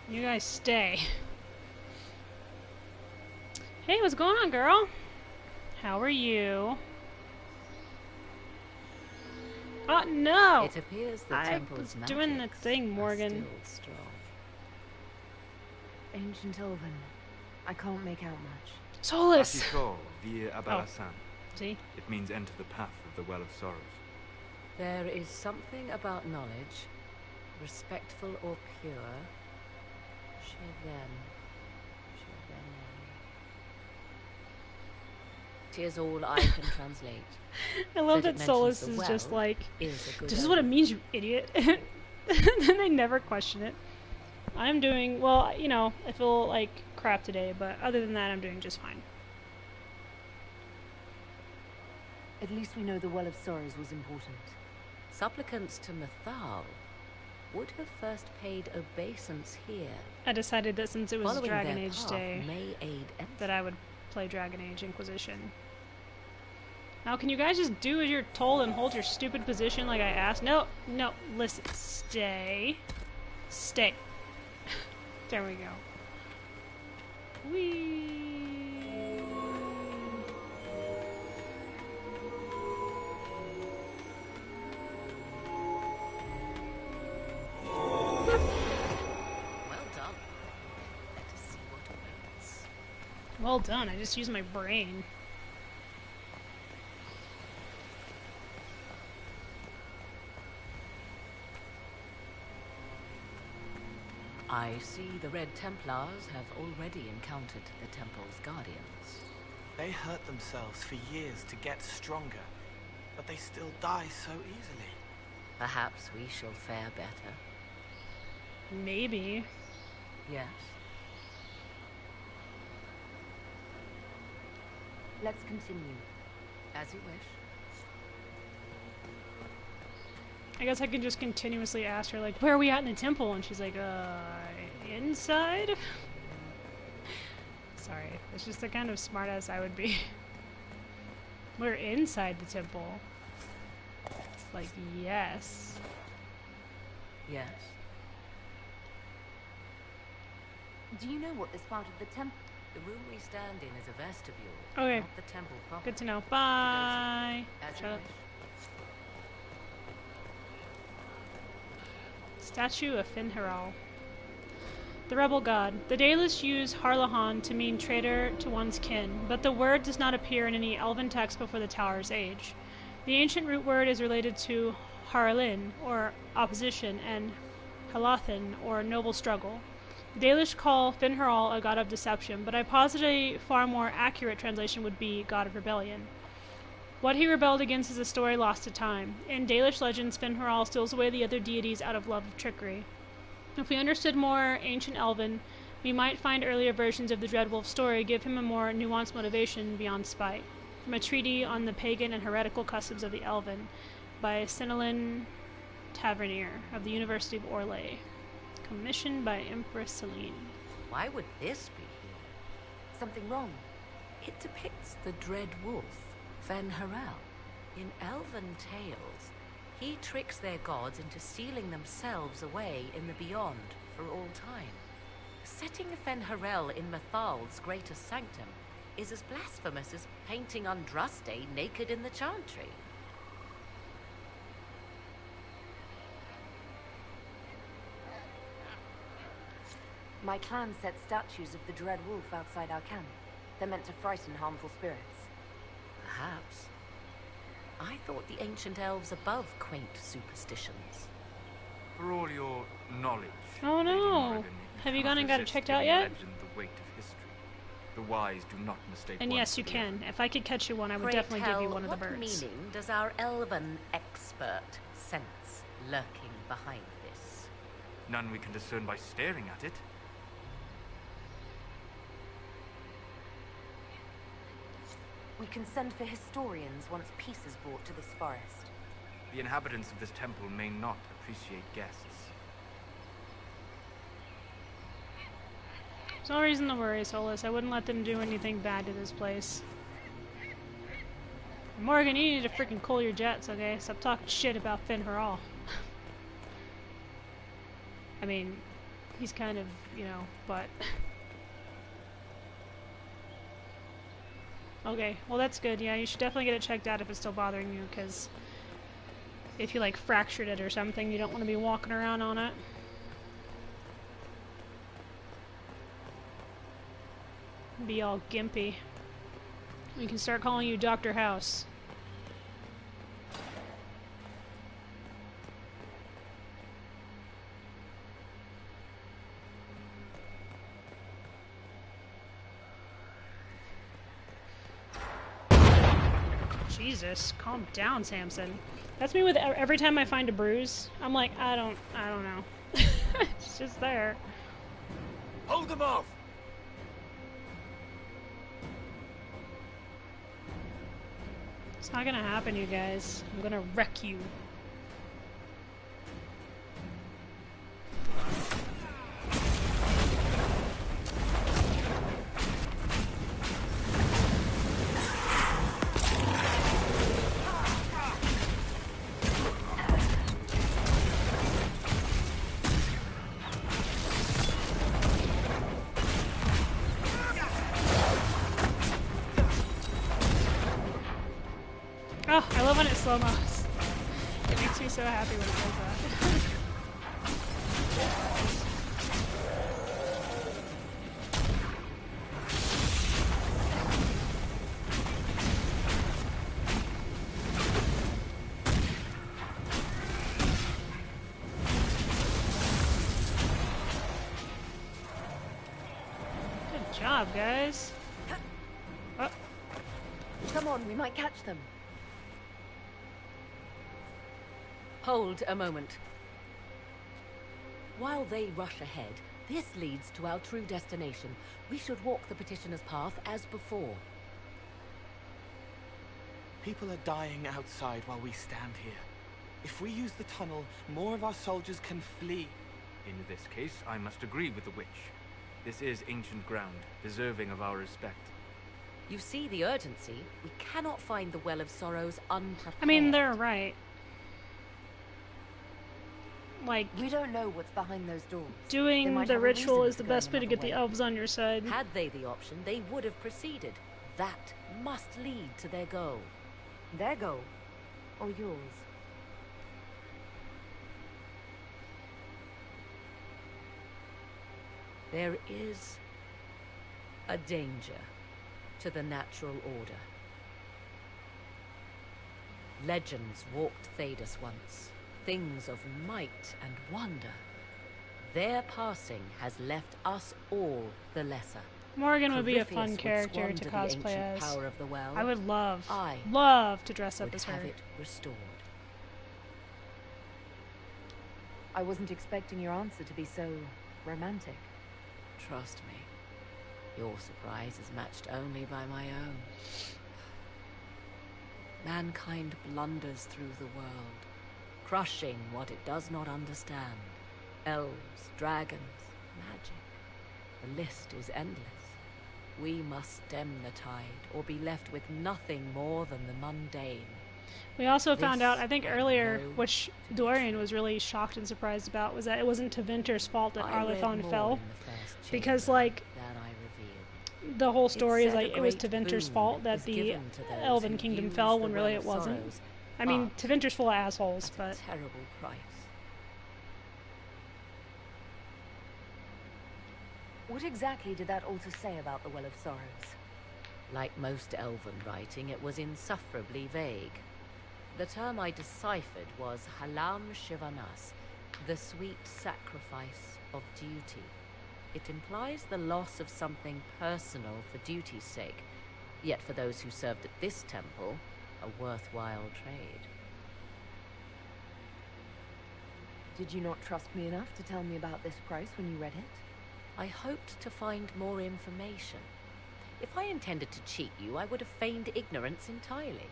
You guys stay. Hey, what's going on, girl? How are you? Oh no! It appears the I temple's was doing the magics thing, are Morgan. still strong. Ancient Elven. I can't make out much. Solus! Ashiko, via Abarasan. See? It means enter the path of the Well of Sorrows. There is something about knowledge, respectful or pure. Sheven. 'Tis all I can translate. I love That that it Solus mentions is the just well like, is a good this is what it omen. means, you idiot. Then they never question it. I'm doing, well, you know, I feel like crap today, but other than that, I'm doing just fine. At least we know the Well of Sorrows was important. Supplicants to Mythal would have first paid obeisance here. I decided that since it was Following Dragon their Age path Day, may aid that I would play Dragon Age Inquisition. Now, can you guys just do as you're told and hold your stupid position like I asked? No, no, listen, stay. Stay. There we go. Whee! Well done. Let us see what awaits. Well done, I just used my brain. I see the Red Templars have already encountered the Temple's guardians. They hurt themselves for years to get stronger, but they still die so easily. Perhaps we shall fare better. Maybe. Yes. Let's continue. As you wish. I guess I could just continuously ask her, like, where are we at in the temple? And she's like, inside? Sorry, it's just the kind of smartass I would be. We're inside the temple. Like, yes. Yes. Do you know what this part of the temple... The room we stand in is a vestibule, Okay. not the temple proper. Good to know. Bye. As you Shut up. wish. Statue of Finharal. The rebel god. The Dalish use Harlahan to mean traitor to one's kin, but the word does not appear in any elven text before the Tower's age. The ancient root word is related to Harlin, or opposition, and Halathan, or noble struggle. The Dalish call Finharal a god of deception, but I posit a far more accurate translation would be god of rebellion. What he rebelled against is a story lost to time. In Dalish legends, Finharal steals away the other deities out of love of trickery. If we understood more ancient Elven, we might find earlier versions of the Dreadwolf story give him a more nuanced motivation beyond spite. From a treatise on the pagan and heretical customs of the Elven by Sinelin Tavernier of the University of Orlais. Commissioned by Empress Celine. Why would this be here? Something wrong? It depicts the dread wolf, Fen'Harel. In elven tales, he tricks their gods into sealing themselves away in the beyond for all time. Setting Fen'Harel in Mythal's greatest sanctum is as blasphemous as painting Andraste naked in the chantry. My clan set statues of the Dread Wolf outside our camp. They're meant to frighten harmful spirits. Perhaps. I thought the ancient elves above quaint superstitions. For all your knowledge, Oh Lady no! Morrigan, Have you cannot gone and got it resist checked out giving yet? legend the weight of history. The wise do not mistake And one yes, for you the can. other. If I could catch you one, I would Pray definitely give you tell, one of the what birds. meaning does our elven expert sense lurking behind this? None we can discern by staring at it. We can send for historians once peace is brought to this forest. The inhabitants of this temple may not appreciate guests. There's no reason to worry, Solus. I wouldn't let them do anything bad to this place. Morgan, you need to freaking cool your jets, okay? Stop talking shit about Finn Harral. I mean, he's kind of, you know, but... Okay, well that's good. Yeah, you should definitely get it checked out if it's still bothering you, because if you, like, fractured it or something, you don't want to be walking around on it. Be all gimpy. We can start calling you Dr. House. Jesus, calm down, Samson. That's me with every time I find a bruise. I'm like, I don't know. It's just there. Hold them off! It's not gonna happen, you guys. I'm gonna wreck you. Oh, I love when it slow-mos. It makes me so happy when it does that. Good job, guys. Oh. Come on, we might catch them. Hold a moment. While they rush ahead, this leads to our true destination. We should walk the petitioner's path as before. People are dying outside while we stand here. If we use the tunnel, more of our soldiers can flee. In this case, I must agree with the witch. This is ancient ground, deserving of our respect. You see the urgency? We cannot find the Well of Sorrows unprepared. I mean, they're right. Like, we don't know what's behind those doors. Doing the ritual is the best way to get the elves on your side. Had they the option, they would have proceeded. That must lead to their goal. Their goal? Or yours? There is a danger to the natural order. Legends walked Thedas once. Things of might and wonder. Their passing has left us all the lesser. Morgan would be a fun character to cosplay as. Power of the well. I would love to dress up as her. Have it restored. I wasn't expecting your answer to be so romantic. Trust me, your surprise is matched only by my own. Mankind blunders through the world, crushing what it does not understand. Elves, dragons, magic. The list is endless. We must stem the tide, or be left with nothing more than the mundane. We also found out, I think earlier, which Dorian was really shocked and surprised about, was that it wasn't Tevinter's fault that Arlathon fell. Because, like, the whole story is like it was Tevinter's fault that the Elven Kingdom fell, when really it wasn't. I mean, Tevinter's full of assholes, but... terrible price. What exactly did that altar say about the Well of Sorrows? Like most Elven writing, it was insufferably vague. The term I deciphered was Halam Shivanas, the sweet sacrifice of duty. It implies the loss of something personal for duty's sake, yet for those who served at this temple, a worthwhile trade. Did you not trust me enough to tell me about this price when you read it? I hoped to find more information. If I intended to cheat you, I would have feigned ignorance entirely.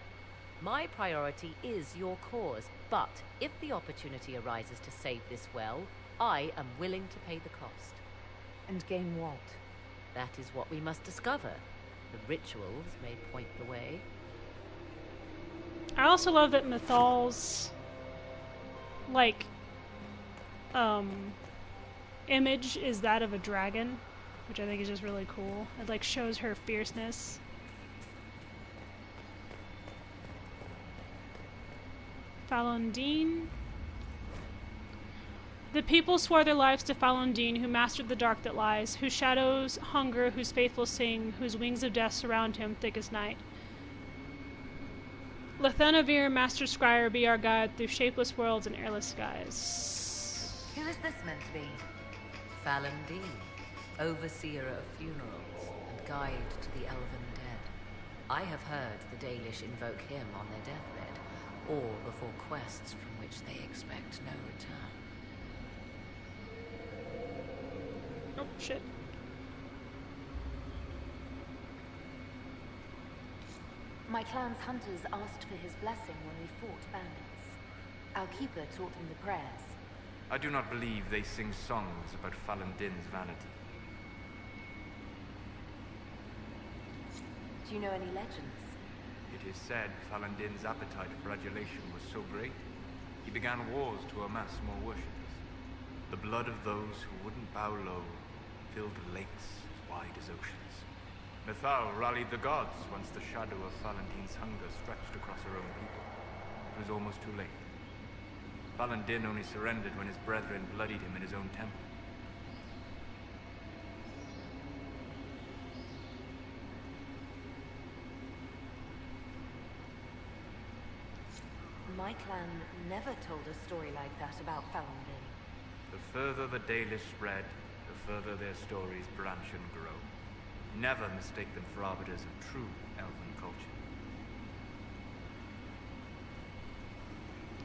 My priority is your cause, but if the opportunity arises to save this well, I am willing to pay the cost. And gain what? That is what we must discover. The rituals may point the way. I also love that Mythal's, like, image is that of a dragon, which I think is just really cool. It, like, shows her fierceness. Falondine. The people swore their lives to Falondine, who mastered the dark that lies, whose shadows hunger, whose faithful sing, whose wings of death surround him thick as night. Lethenavir, Master Scryer, be our guide through shapeless worlds and airless skies. Who is this meant to be? Falondine, overseer of funerals and guide to the elven dead. I have heard the Dalish invoke him on their deathbed, or before quests from which they expect no return. Oh, shit. My clan's hunters asked for his blessing when we fought bandits. Our keeper taught them the prayers. I do not believe they sing songs about Falondine's vanity. Do you know any legends? It is said Falondine's appetite for adulation was so great, he began wars to amass more worshippers. The blood of those who wouldn't bow low filled lakes as wide as oceans. Mythal rallied the gods once the shadow of Falondine's hunger stretched across her own people. It was almost too late. Falondine only surrendered when his brethren bloodied him in his own temple. My clan never told a story like that about Falondine. The further the Dalish spread, the further their stories branch and grow. Never mistake them for arbiters of true elven culture.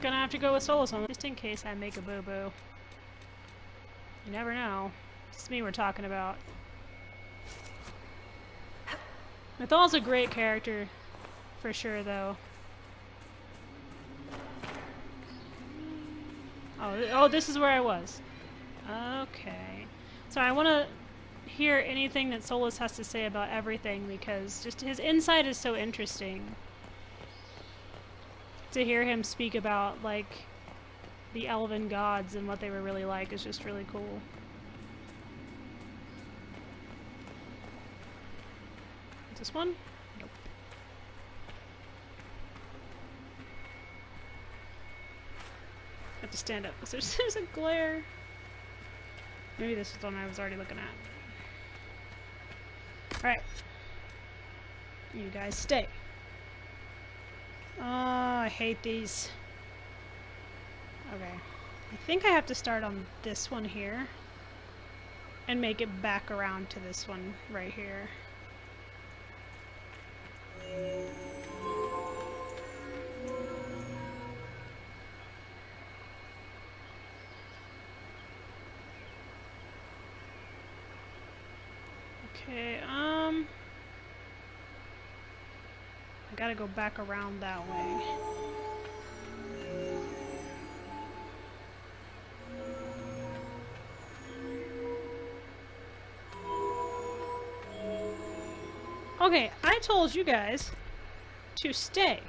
Gonna have to go with Solus on just in case I make a boo-boo. You never know. It's me we're talking about. Mythal's a great character, for sure, though. Oh, this is where I was. Okay. So I want to hear anything that Solus has to say about everything, because just his insight is so interesting. To hear him speak about, like, the elven gods and what they were really like is just really cool. Is this one? Nope. I have to stand up because there's a glare. Maybe this is the one I was already looking at. Alright. You guys stay. Oh, I hate these. Okay. I think I have to start on this one here. And make it back around to this one right here. Okay, I gotta go back around that way. Okay, I told you guys to stay.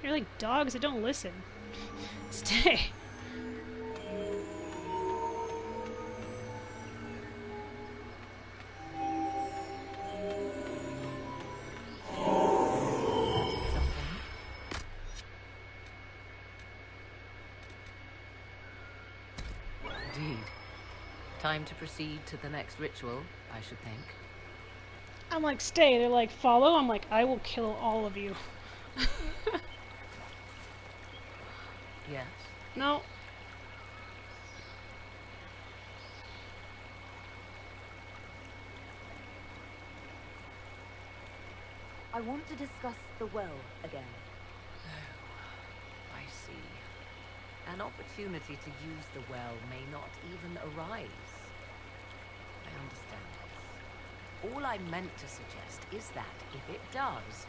You're like dogs that don't listen. Stay. Indeed. Time to proceed to the next ritual, I should think. I'm like, stay. They're like, follow. I'm like, I will kill all of you. Yes? No. I want to discuss the well again. Oh, I see. An opportunity to use the well may not even arise. I understand this. All I meant to suggest is that, if it does,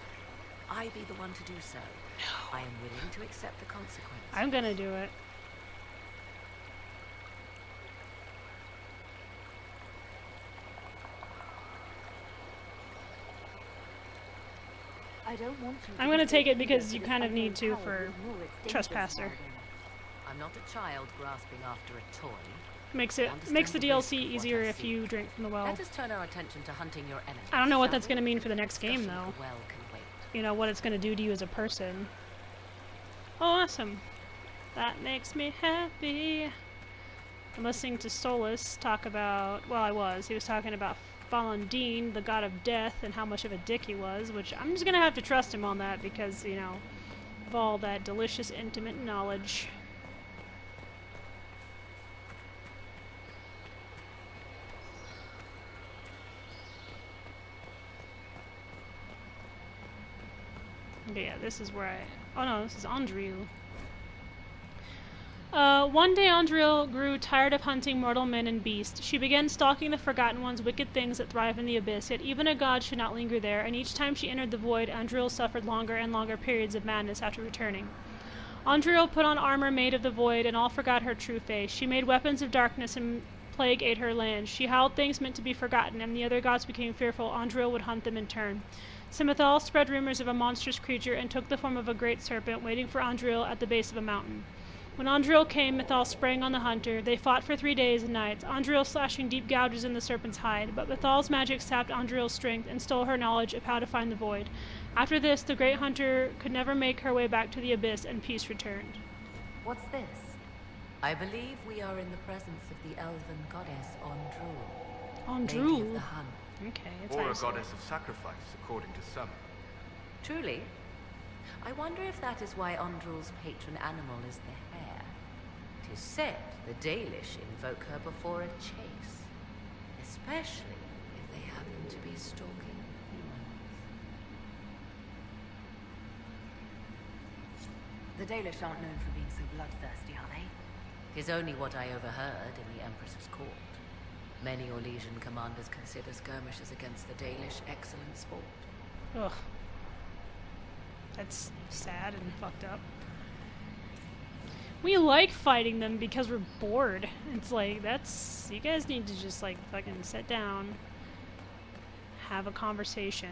I be the one to do so. I am willing to accept the consequence. I'm gonna do it. I don't want you I'm gonna take it because you kind of need to for Trespasser. I'm not a child grasping after a toy. Makes the DLC easier if you drink from the well. Let us turn our attention to hunting your enemies. I don't know what that's gonna mean for the next game though. The well can wait. You know what it's gonna do to you as a person. Oh, awesome. That makes me happy. I'm listening to Solus talk about, well, he was talking about Fallandine, the god of death, and how much of a dick he was, which I'm just gonna have to trust him on that because, you know, of all that delicious, intimate knowledge. Okay, yeah, this is where oh no, this is Andriel. One day Andriel grew tired of hunting mortal men and beasts. She began stalking the Forgotten Ones' wicked things that thrive in the abyss, yet even a god should not linger there, and each time she entered the void, Andriel suffered longer and longer periods of madness after returning. Andriel put on armor made of the void, and all forgot her true face. She made weapons of darkness, and plague ate her land. She howled things meant to be forgotten, and the other gods became fearful. Andriel would hunt them in turn. Simithal spread rumors of a monstrous creature and took the form of a great serpent, waiting for Andriel at the base of a mountain. When Andriel came, Mythal sprang on the hunter. They fought for 3 days and nights, Andriel slashing deep gouges in the serpent's hide, but Mythal's magic sapped Andriel's strength and stole her knowledge of how to find the void. After this, the great hunter could never make her way back to the abyss, and peace returned. What's this? I believe we are in the presence of the elven goddess Andrul. Lady of the Hunt. Okay, it's or a goddess of sacrifice, according to some. Truly? I wonder if that is why Andrul's patron animal is the hare. 'Tis said the Dalish invoke her before a chase, especially if they happen to be stalking humans. The Dalish aren't known for being so bloodthirsty, are they? 'Tis only what I overheard in the Empress's court. Many Orlesian commanders consider skirmishes against the Dalish excellent sport. Ugh. That's sad and fucked up. We like fighting them because we're bored. It's like, you guys need to just like fucking sit down, have a conversation.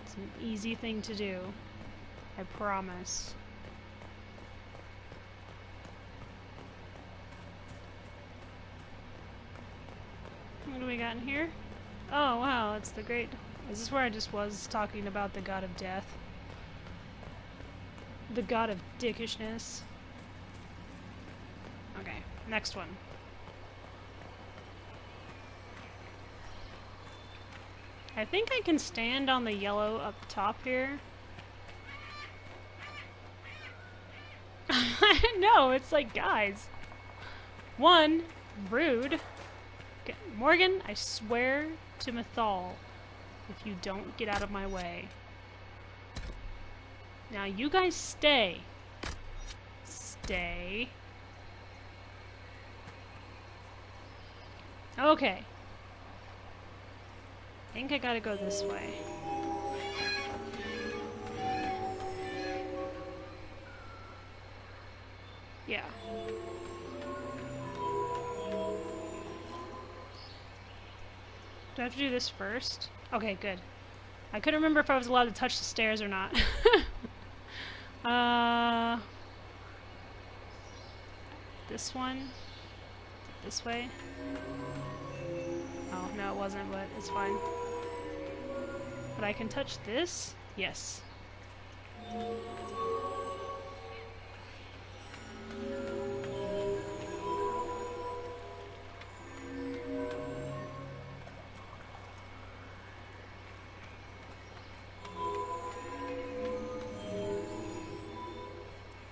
It's an easy thing to do. I promise. What do we got in here? Oh wow, it's the great... Is this where I just was talking about the god of death? The god of dickishness. Okay, next one. I think I can stand on the yellow up top here. No, it's like, guys. One, rude. Okay, Morgan, I swear to Mythal, if you don't get out of my way. Now you guys stay. Stay. Okay. I think I gotta go this way. Yeah. Do I have to do this first? Okay, good. I couldn't remember if I was allowed to touch the stairs or not. This one? This way? Oh, no it wasn't, but it's fine. But I can touch this? Yes.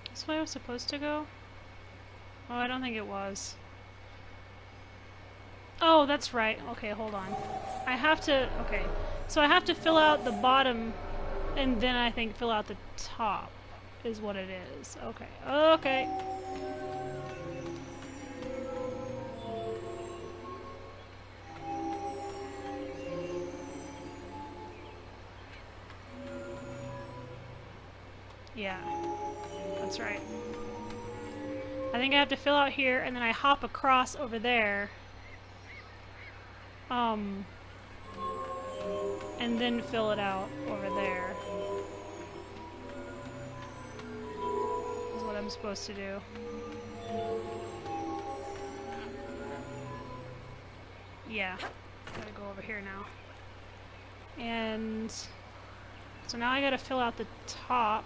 This way I was supposed to go? Oh, I don't think it was. Oh, that's right. Okay, hold on. I have to... Okay. So I have to fill out the bottom, and then I think fill out the top. is what it is. Okay. Okay. Yeah. That's right. I think I have to fill out here, and then I hop across over there. And then fill it out over there. Is what I'm supposed to do. Yeah. Gotta go over here now. And so now I gotta fill out the top.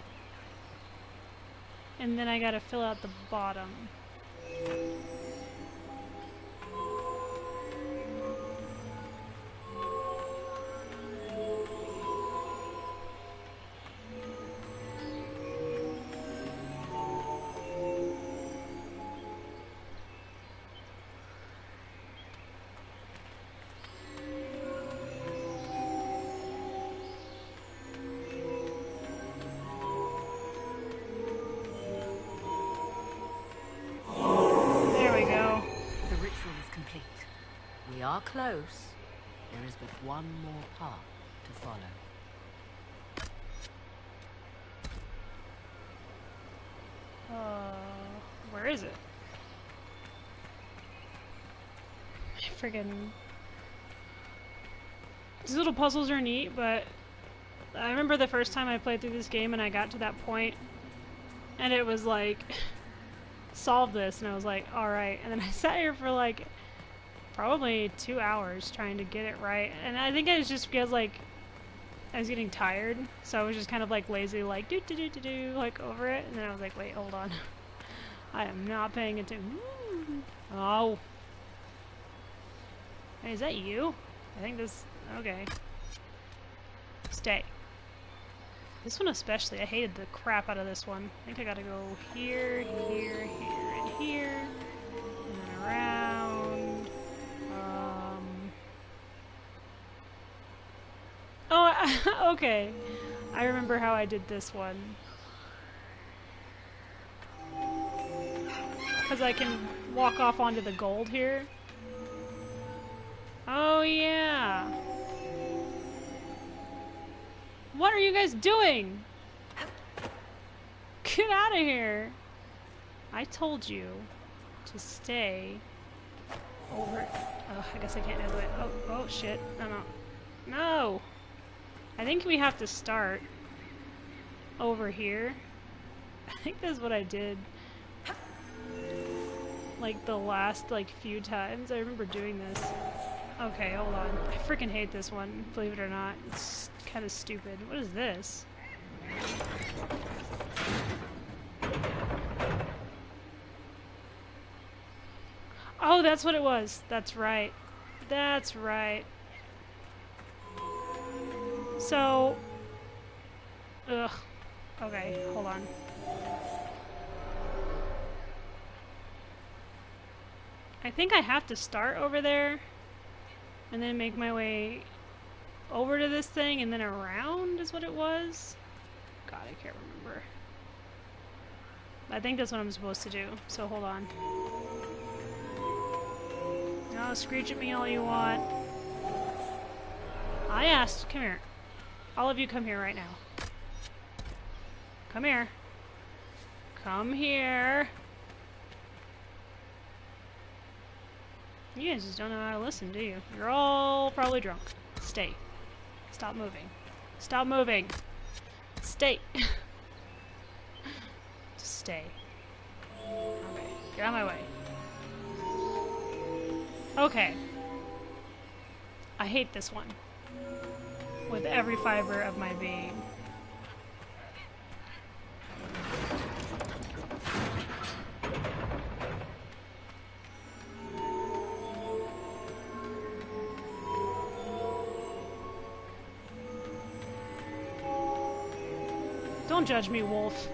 And then I gotta fill out the bottom. We are close. There is but one more path to follow. Where is it? Friggin'. These little puzzles are neat, but I remember the first time I played through this game and I got to that point, and it was like, solve this, and I was like, alright. And then I sat here for like probably 2 hours trying to get it right, and I think it was just because like I was getting tired, so I was just kind of like lazy, like do like over it, and then I was like, wait, hold on. I am not paying attention. Oh. Hey, is that you? I think this... Okay. Stay. This one especially, I hated the crap out of this one. I think I gotta go here, here, here, and here. And then around. Oh, okay. I remember how I did this one. Because I can walk off onto the gold here. Oh, yeah. What are you guys doing? Get out of here. I told you to stay over... Oh, I guess I can't do it. Oh, shit. No. No! I think we have to start over here. I think that's what I did. Like the last few times. I remember doing this. Okay, hold on. I freaking hate this one, believe it or not. It's kind of stupid. What is this? Oh, that's what it was. That's right. That's right. So... Ugh. Okay, hold on. I think I have to start over there and then make my way over to this thing and then around is what it was. God, I can't remember. I think that's what I'm supposed to do, so hold on. No, screech at me all you want. I asked, come here. All of you come here right now. Come here. Come here. You guys just don't know how to listen, do you? You're all probably drunk. Stay. Stop moving. Stop moving. Stay. Just stay. Okay. Get out of my way. Okay. I hate this one. With every fiber of my being. Don't judge me, Wolf.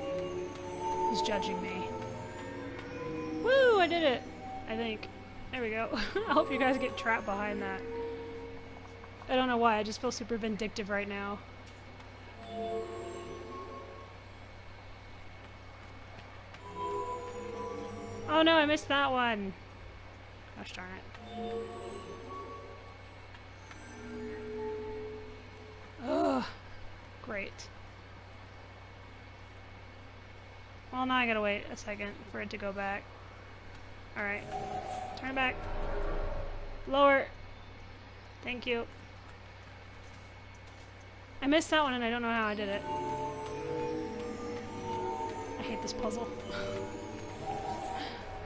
He's judging me. Woo! I did it! I think. There we go. I hope you guys get trapped behind that. I don't know why, I just feel super vindictive right now. Oh no, I missed that one. Gosh darn it. Ugh. Great. Well, now I gotta wait a second for it to go back. Alright. Turn it back. Lower. Thank you. I missed that one and I don't know how I did it. I hate this puzzle.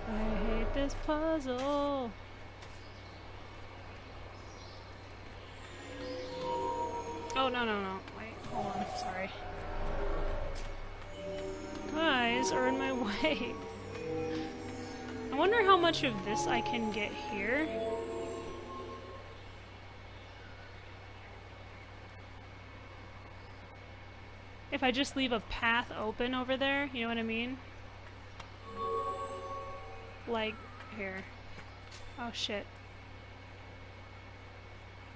I hate this puzzle. Oh, no, no, no. Wait, hold on. Sorry. Guys are in my way. I wonder how much of this I can get here. If I just leave a path open over there, you know what I mean? Like, here. Oh shit.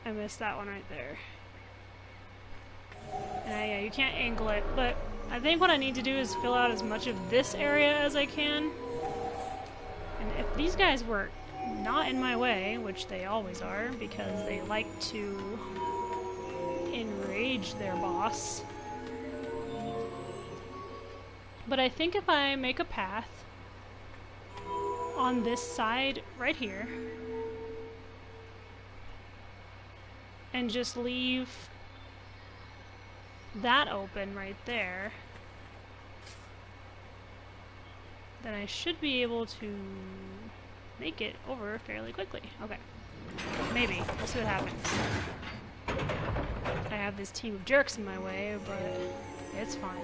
I missed that one right there. And yeah, you can't angle it, but I think what I need to do is fill out as much of this area as I can. And if these guys were not in my way, which they always are, because they like to enrage their boss. But I think if I make a path on this side right here and just leave that open right there, then I should be able to make it over fairly quickly. Okay. Maybe. We'll see what happens. I have this team of jerks in my way, but it's fine.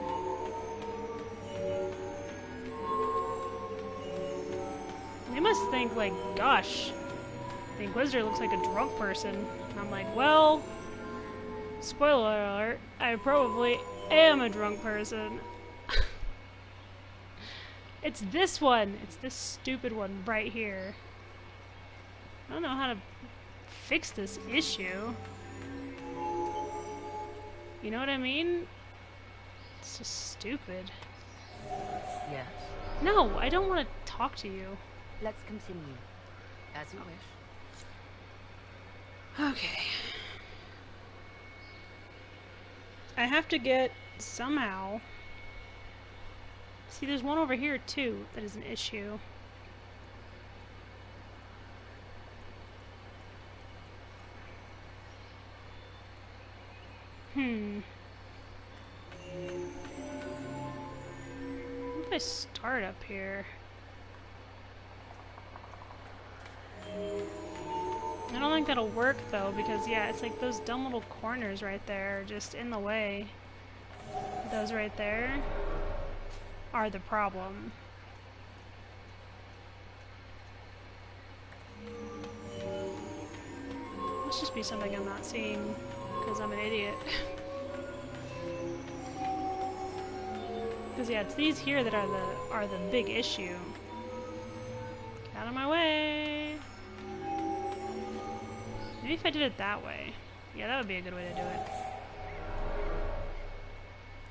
They must think, like, gosh, the Inquisitor looks like a drunk person. And I'm like, well, spoiler alert, I probably am a drunk person. It's this one! It's this stupid one right here. I don't know how to fix this issue. You know what I mean? It's just stupid. Yes? No, I don't want to talk to you. Let's continue. As you wish. Okay. I have to get somehow... See, there's one over here too that is an issue. What if I start up here? I don't think that'll work though, because yeah, it's like those dumb little corners right there are just in the way. Those right there are the problem. Must just be something I'm not seeing, because I'm an idiot. Because yeah, it's these here that are the big issue. Get out of my way. Maybe if I did it that way. Yeah, that would be a good way to do it.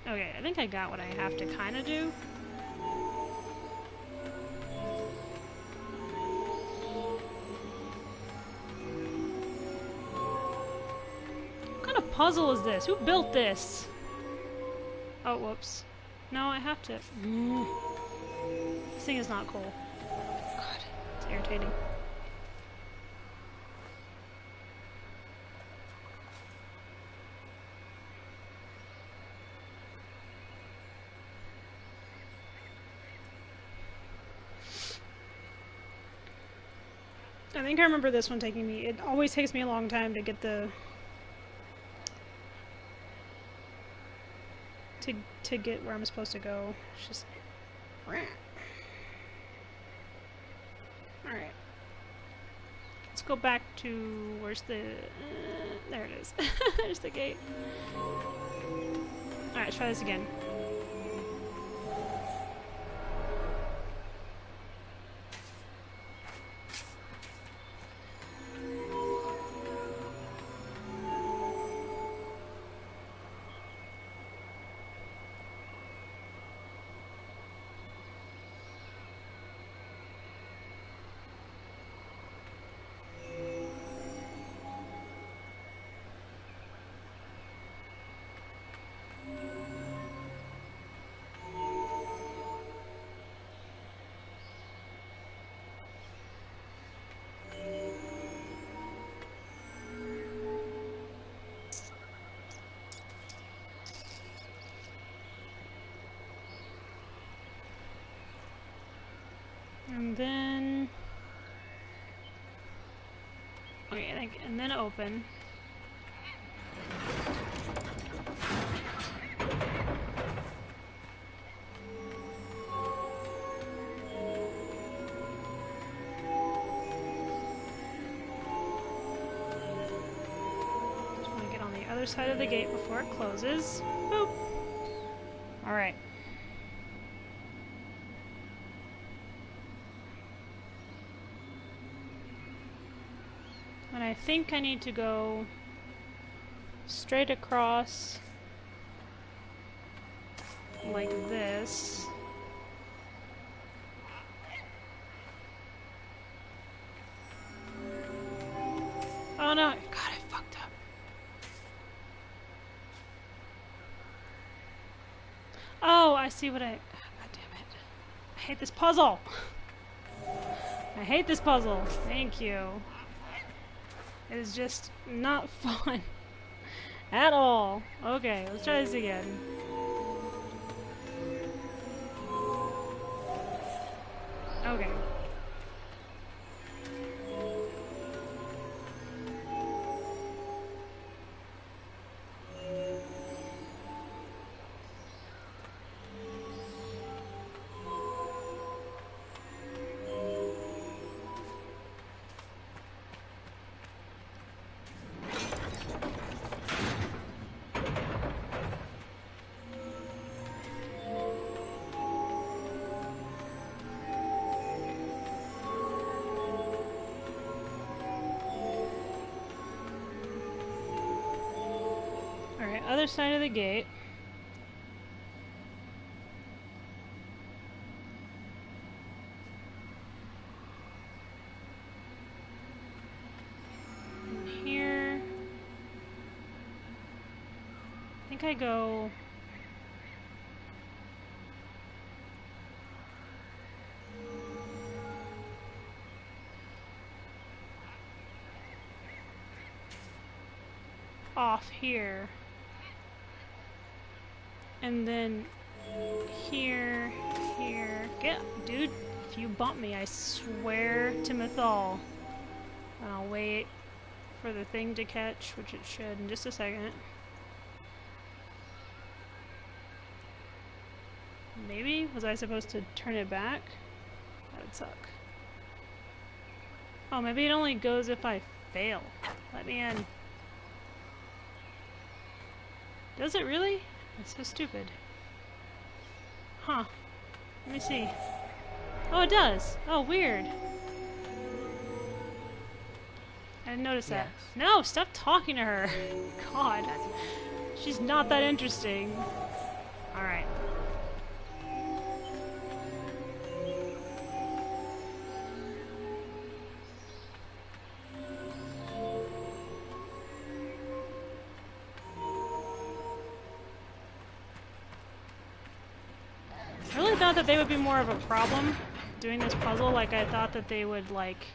Okay, I think I got what I have to kind of do. What kind of puzzle is this? Who built this? Oh, whoops. No, I have to. This thing is not cool. God, it's irritating. I think I remember this one taking me. It always takes me a long time to get the to get where I'm supposed to go. It's just alright. Let's go back to where's the there it is. There's the gate. Alright, let's try this again. And then... Okay, and then open. Just want to get on the other side of the gate before it closes. Boop! Alright. And I think I need to go straight across like this. Oh no, God, I fucked up. Oh, I see what I... God damn it. I hate this puzzle. I hate this puzzle. Thank you. It is just not fun at all. Okay, let's try this again. Okay. Other side of the gate. And here. I think I go... off here. And then here, here. Get, dude, if you bump me, I swear to Mythal. And I'll wait for the thing to catch, which it should in just a second. Maybe? Was I supposed to turn it back? That would suck. Oh, maybe it only goes if I fail. Let me in. Does it really? That's so stupid. Huh. Let me see. Oh, it does. Oh, weird. I didn't notice that. No, stop talking to her. God. She's not that interesting. Alright. I really thought that they would be more of a problem doing this puzzle. Like, I thought that they would, like,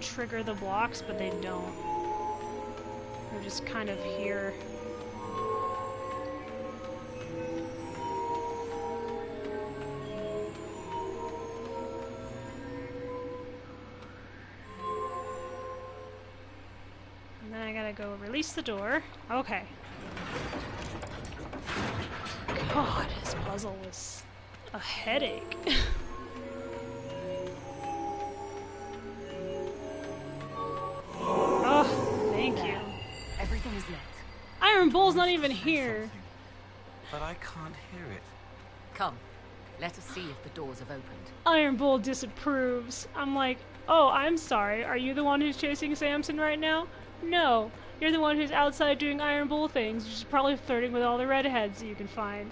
trigger the blocks, but they don't. They're just kind of here. And then I gotta go release the door. Okay. God, this puzzle was a headache. Oh, thank you. Everything is lit. Iron Bull's not even here. But I can't hear it. Come, let us see if the doors have opened. Iron Bull disapproves. I'm like, oh, I'm sorry. Are you the one who's chasing Samson right now? No. You're the one who's outside doing Iron Bull things. You're just probably flirting with all the redheads that you can find.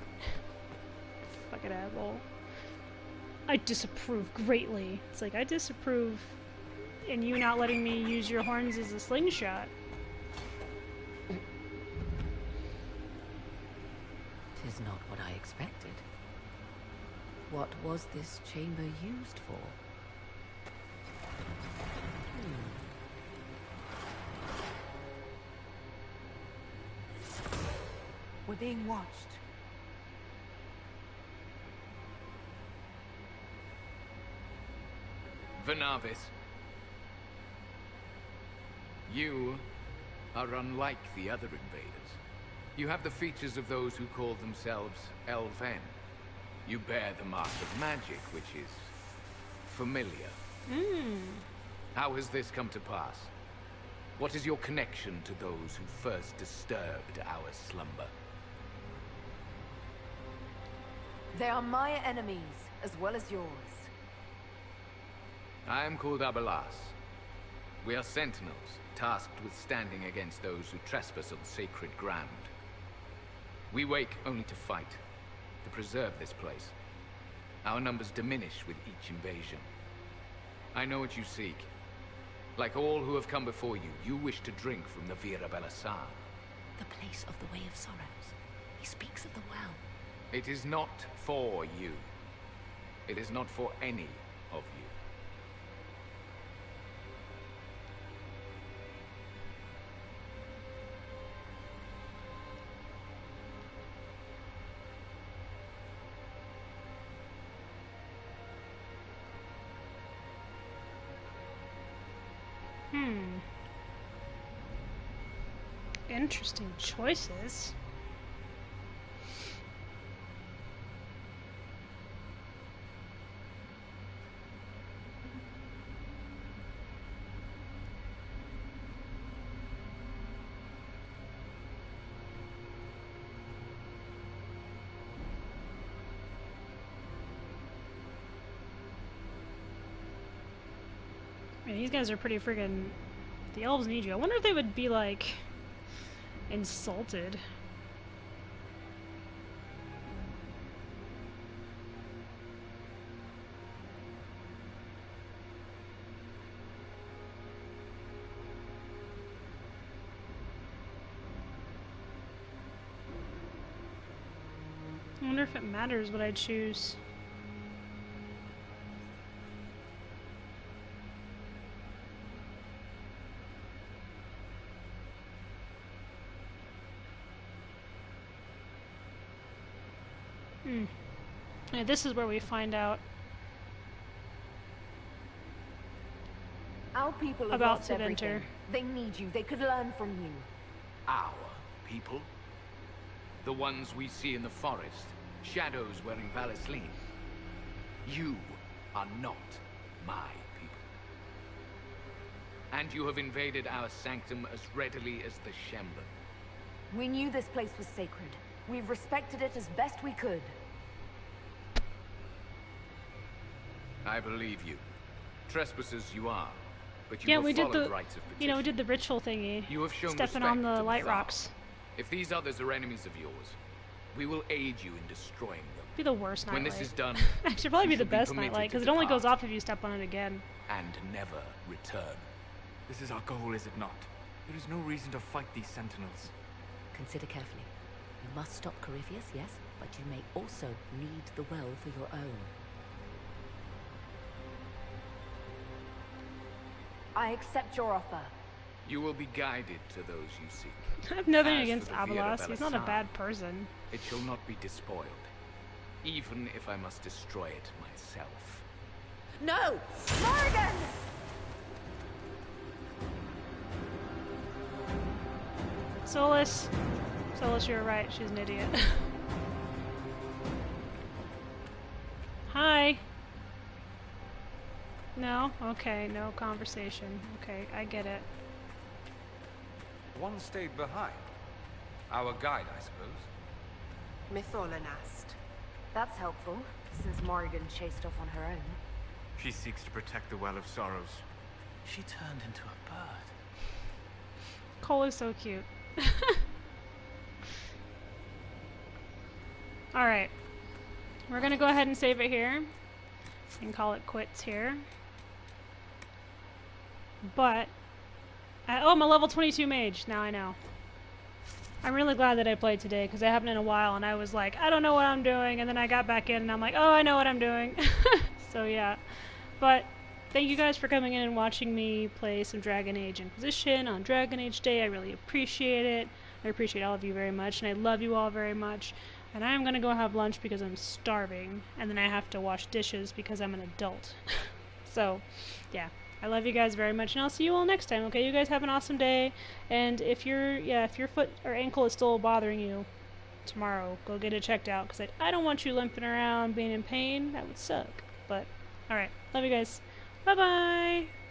Fucking asshole. I disapprove greatly. It's like, I disapprove in you not letting me use your horns as a slingshot. Tis not what I expected. What was this chamber used for? We're being watched. Venavis. You are unlike the other invaders. You have the features of those who call themselves Elven. You bear the mark of magic, which is familiar. How has this come to pass? What is your connection to those who first disturbed our slumber? They are my enemies, as well as yours. I am called Abelas. We are sentinels, tasked with standing against those who trespass on sacred ground. We wake only to fight, to preserve this place. Our numbers diminish with each invasion. I know what you seek. Like all who have come before you, you wish to drink from the Vira Belisar. The place of the Way of Sorrows. He speaks of the well. It is not for you. It is not for any of you. Interesting choices. Man, these guys are pretty friggin'... The elves need you. I wonder if they would be, like... insulted. I wonder if it matters what I choose. Yeah, this is where we find out our people have about lost everything. They need you. They could learn from you. Our people? The ones we see in the forest, shadows wearing Valisleen. You are not my people. And you have invaded our sanctum as readily as the Shemban. We knew this place was sacred. We've respected it as best we could. I believe you. Trespassers you are, but you yeah, have we did followed the rites of petition. you know, we did the ritual thingy. You have shown stepping respect on the to light Thar. rocks. If these others are enemies of yours, we will aid you in destroying them. Be the worst nightlight. When this is done, actually, it'd probably be the best permitted nightlight to because it only depart. goes off if you step on it again. And never return. This is our goal, is it not? There is no reason to fight these sentinels. Consider carefully. You must stop Corypheus, yes, but you may also need the well for your own. I accept your offer. You will be guided to those you seek. I have nothing As against for the Vira Abelas. He's not a Belisar, bad person. It shall not be despoiled, even if I must destroy it myself. No! Morgan! Solus, you're right. She's an idiot. Hi. No? Okay, no conversation. Okay, I get it. One stayed behind. Our guide, I suppose. Mytholanast. That's helpful, since Morrigan chased off on her own. She seeks to protect the Well of Sorrows. She turned into a bird. Cole is so cute. Alright. We're gonna go ahead and save it here. And call it quits here. But... oh, I'm a level 22 mage. Now I know. I'm really glad that I played today, because I haven't in a while, and I was like, I don't know what I'm doing, and then I got back in, and I'm like, oh, I know what I'm doing. So yeah. But thank you guys for coming in and watching me play some Dragon Age Inquisition on Dragon Age Day. I really appreciate it. I appreciate all of you very much, and I love you all very much. And I am going to go have lunch because I'm starving, and then I have to wash dishes because I'm an adult. So, yeah. I love you guys very much, and I'll see you all next time, okay? You guys have an awesome day, and if your foot or ankle is still bothering you tomorrow, go get it checked out, because I don't want you limping around being in pain. That would suck. But, alright. Love you guys. Bye-bye!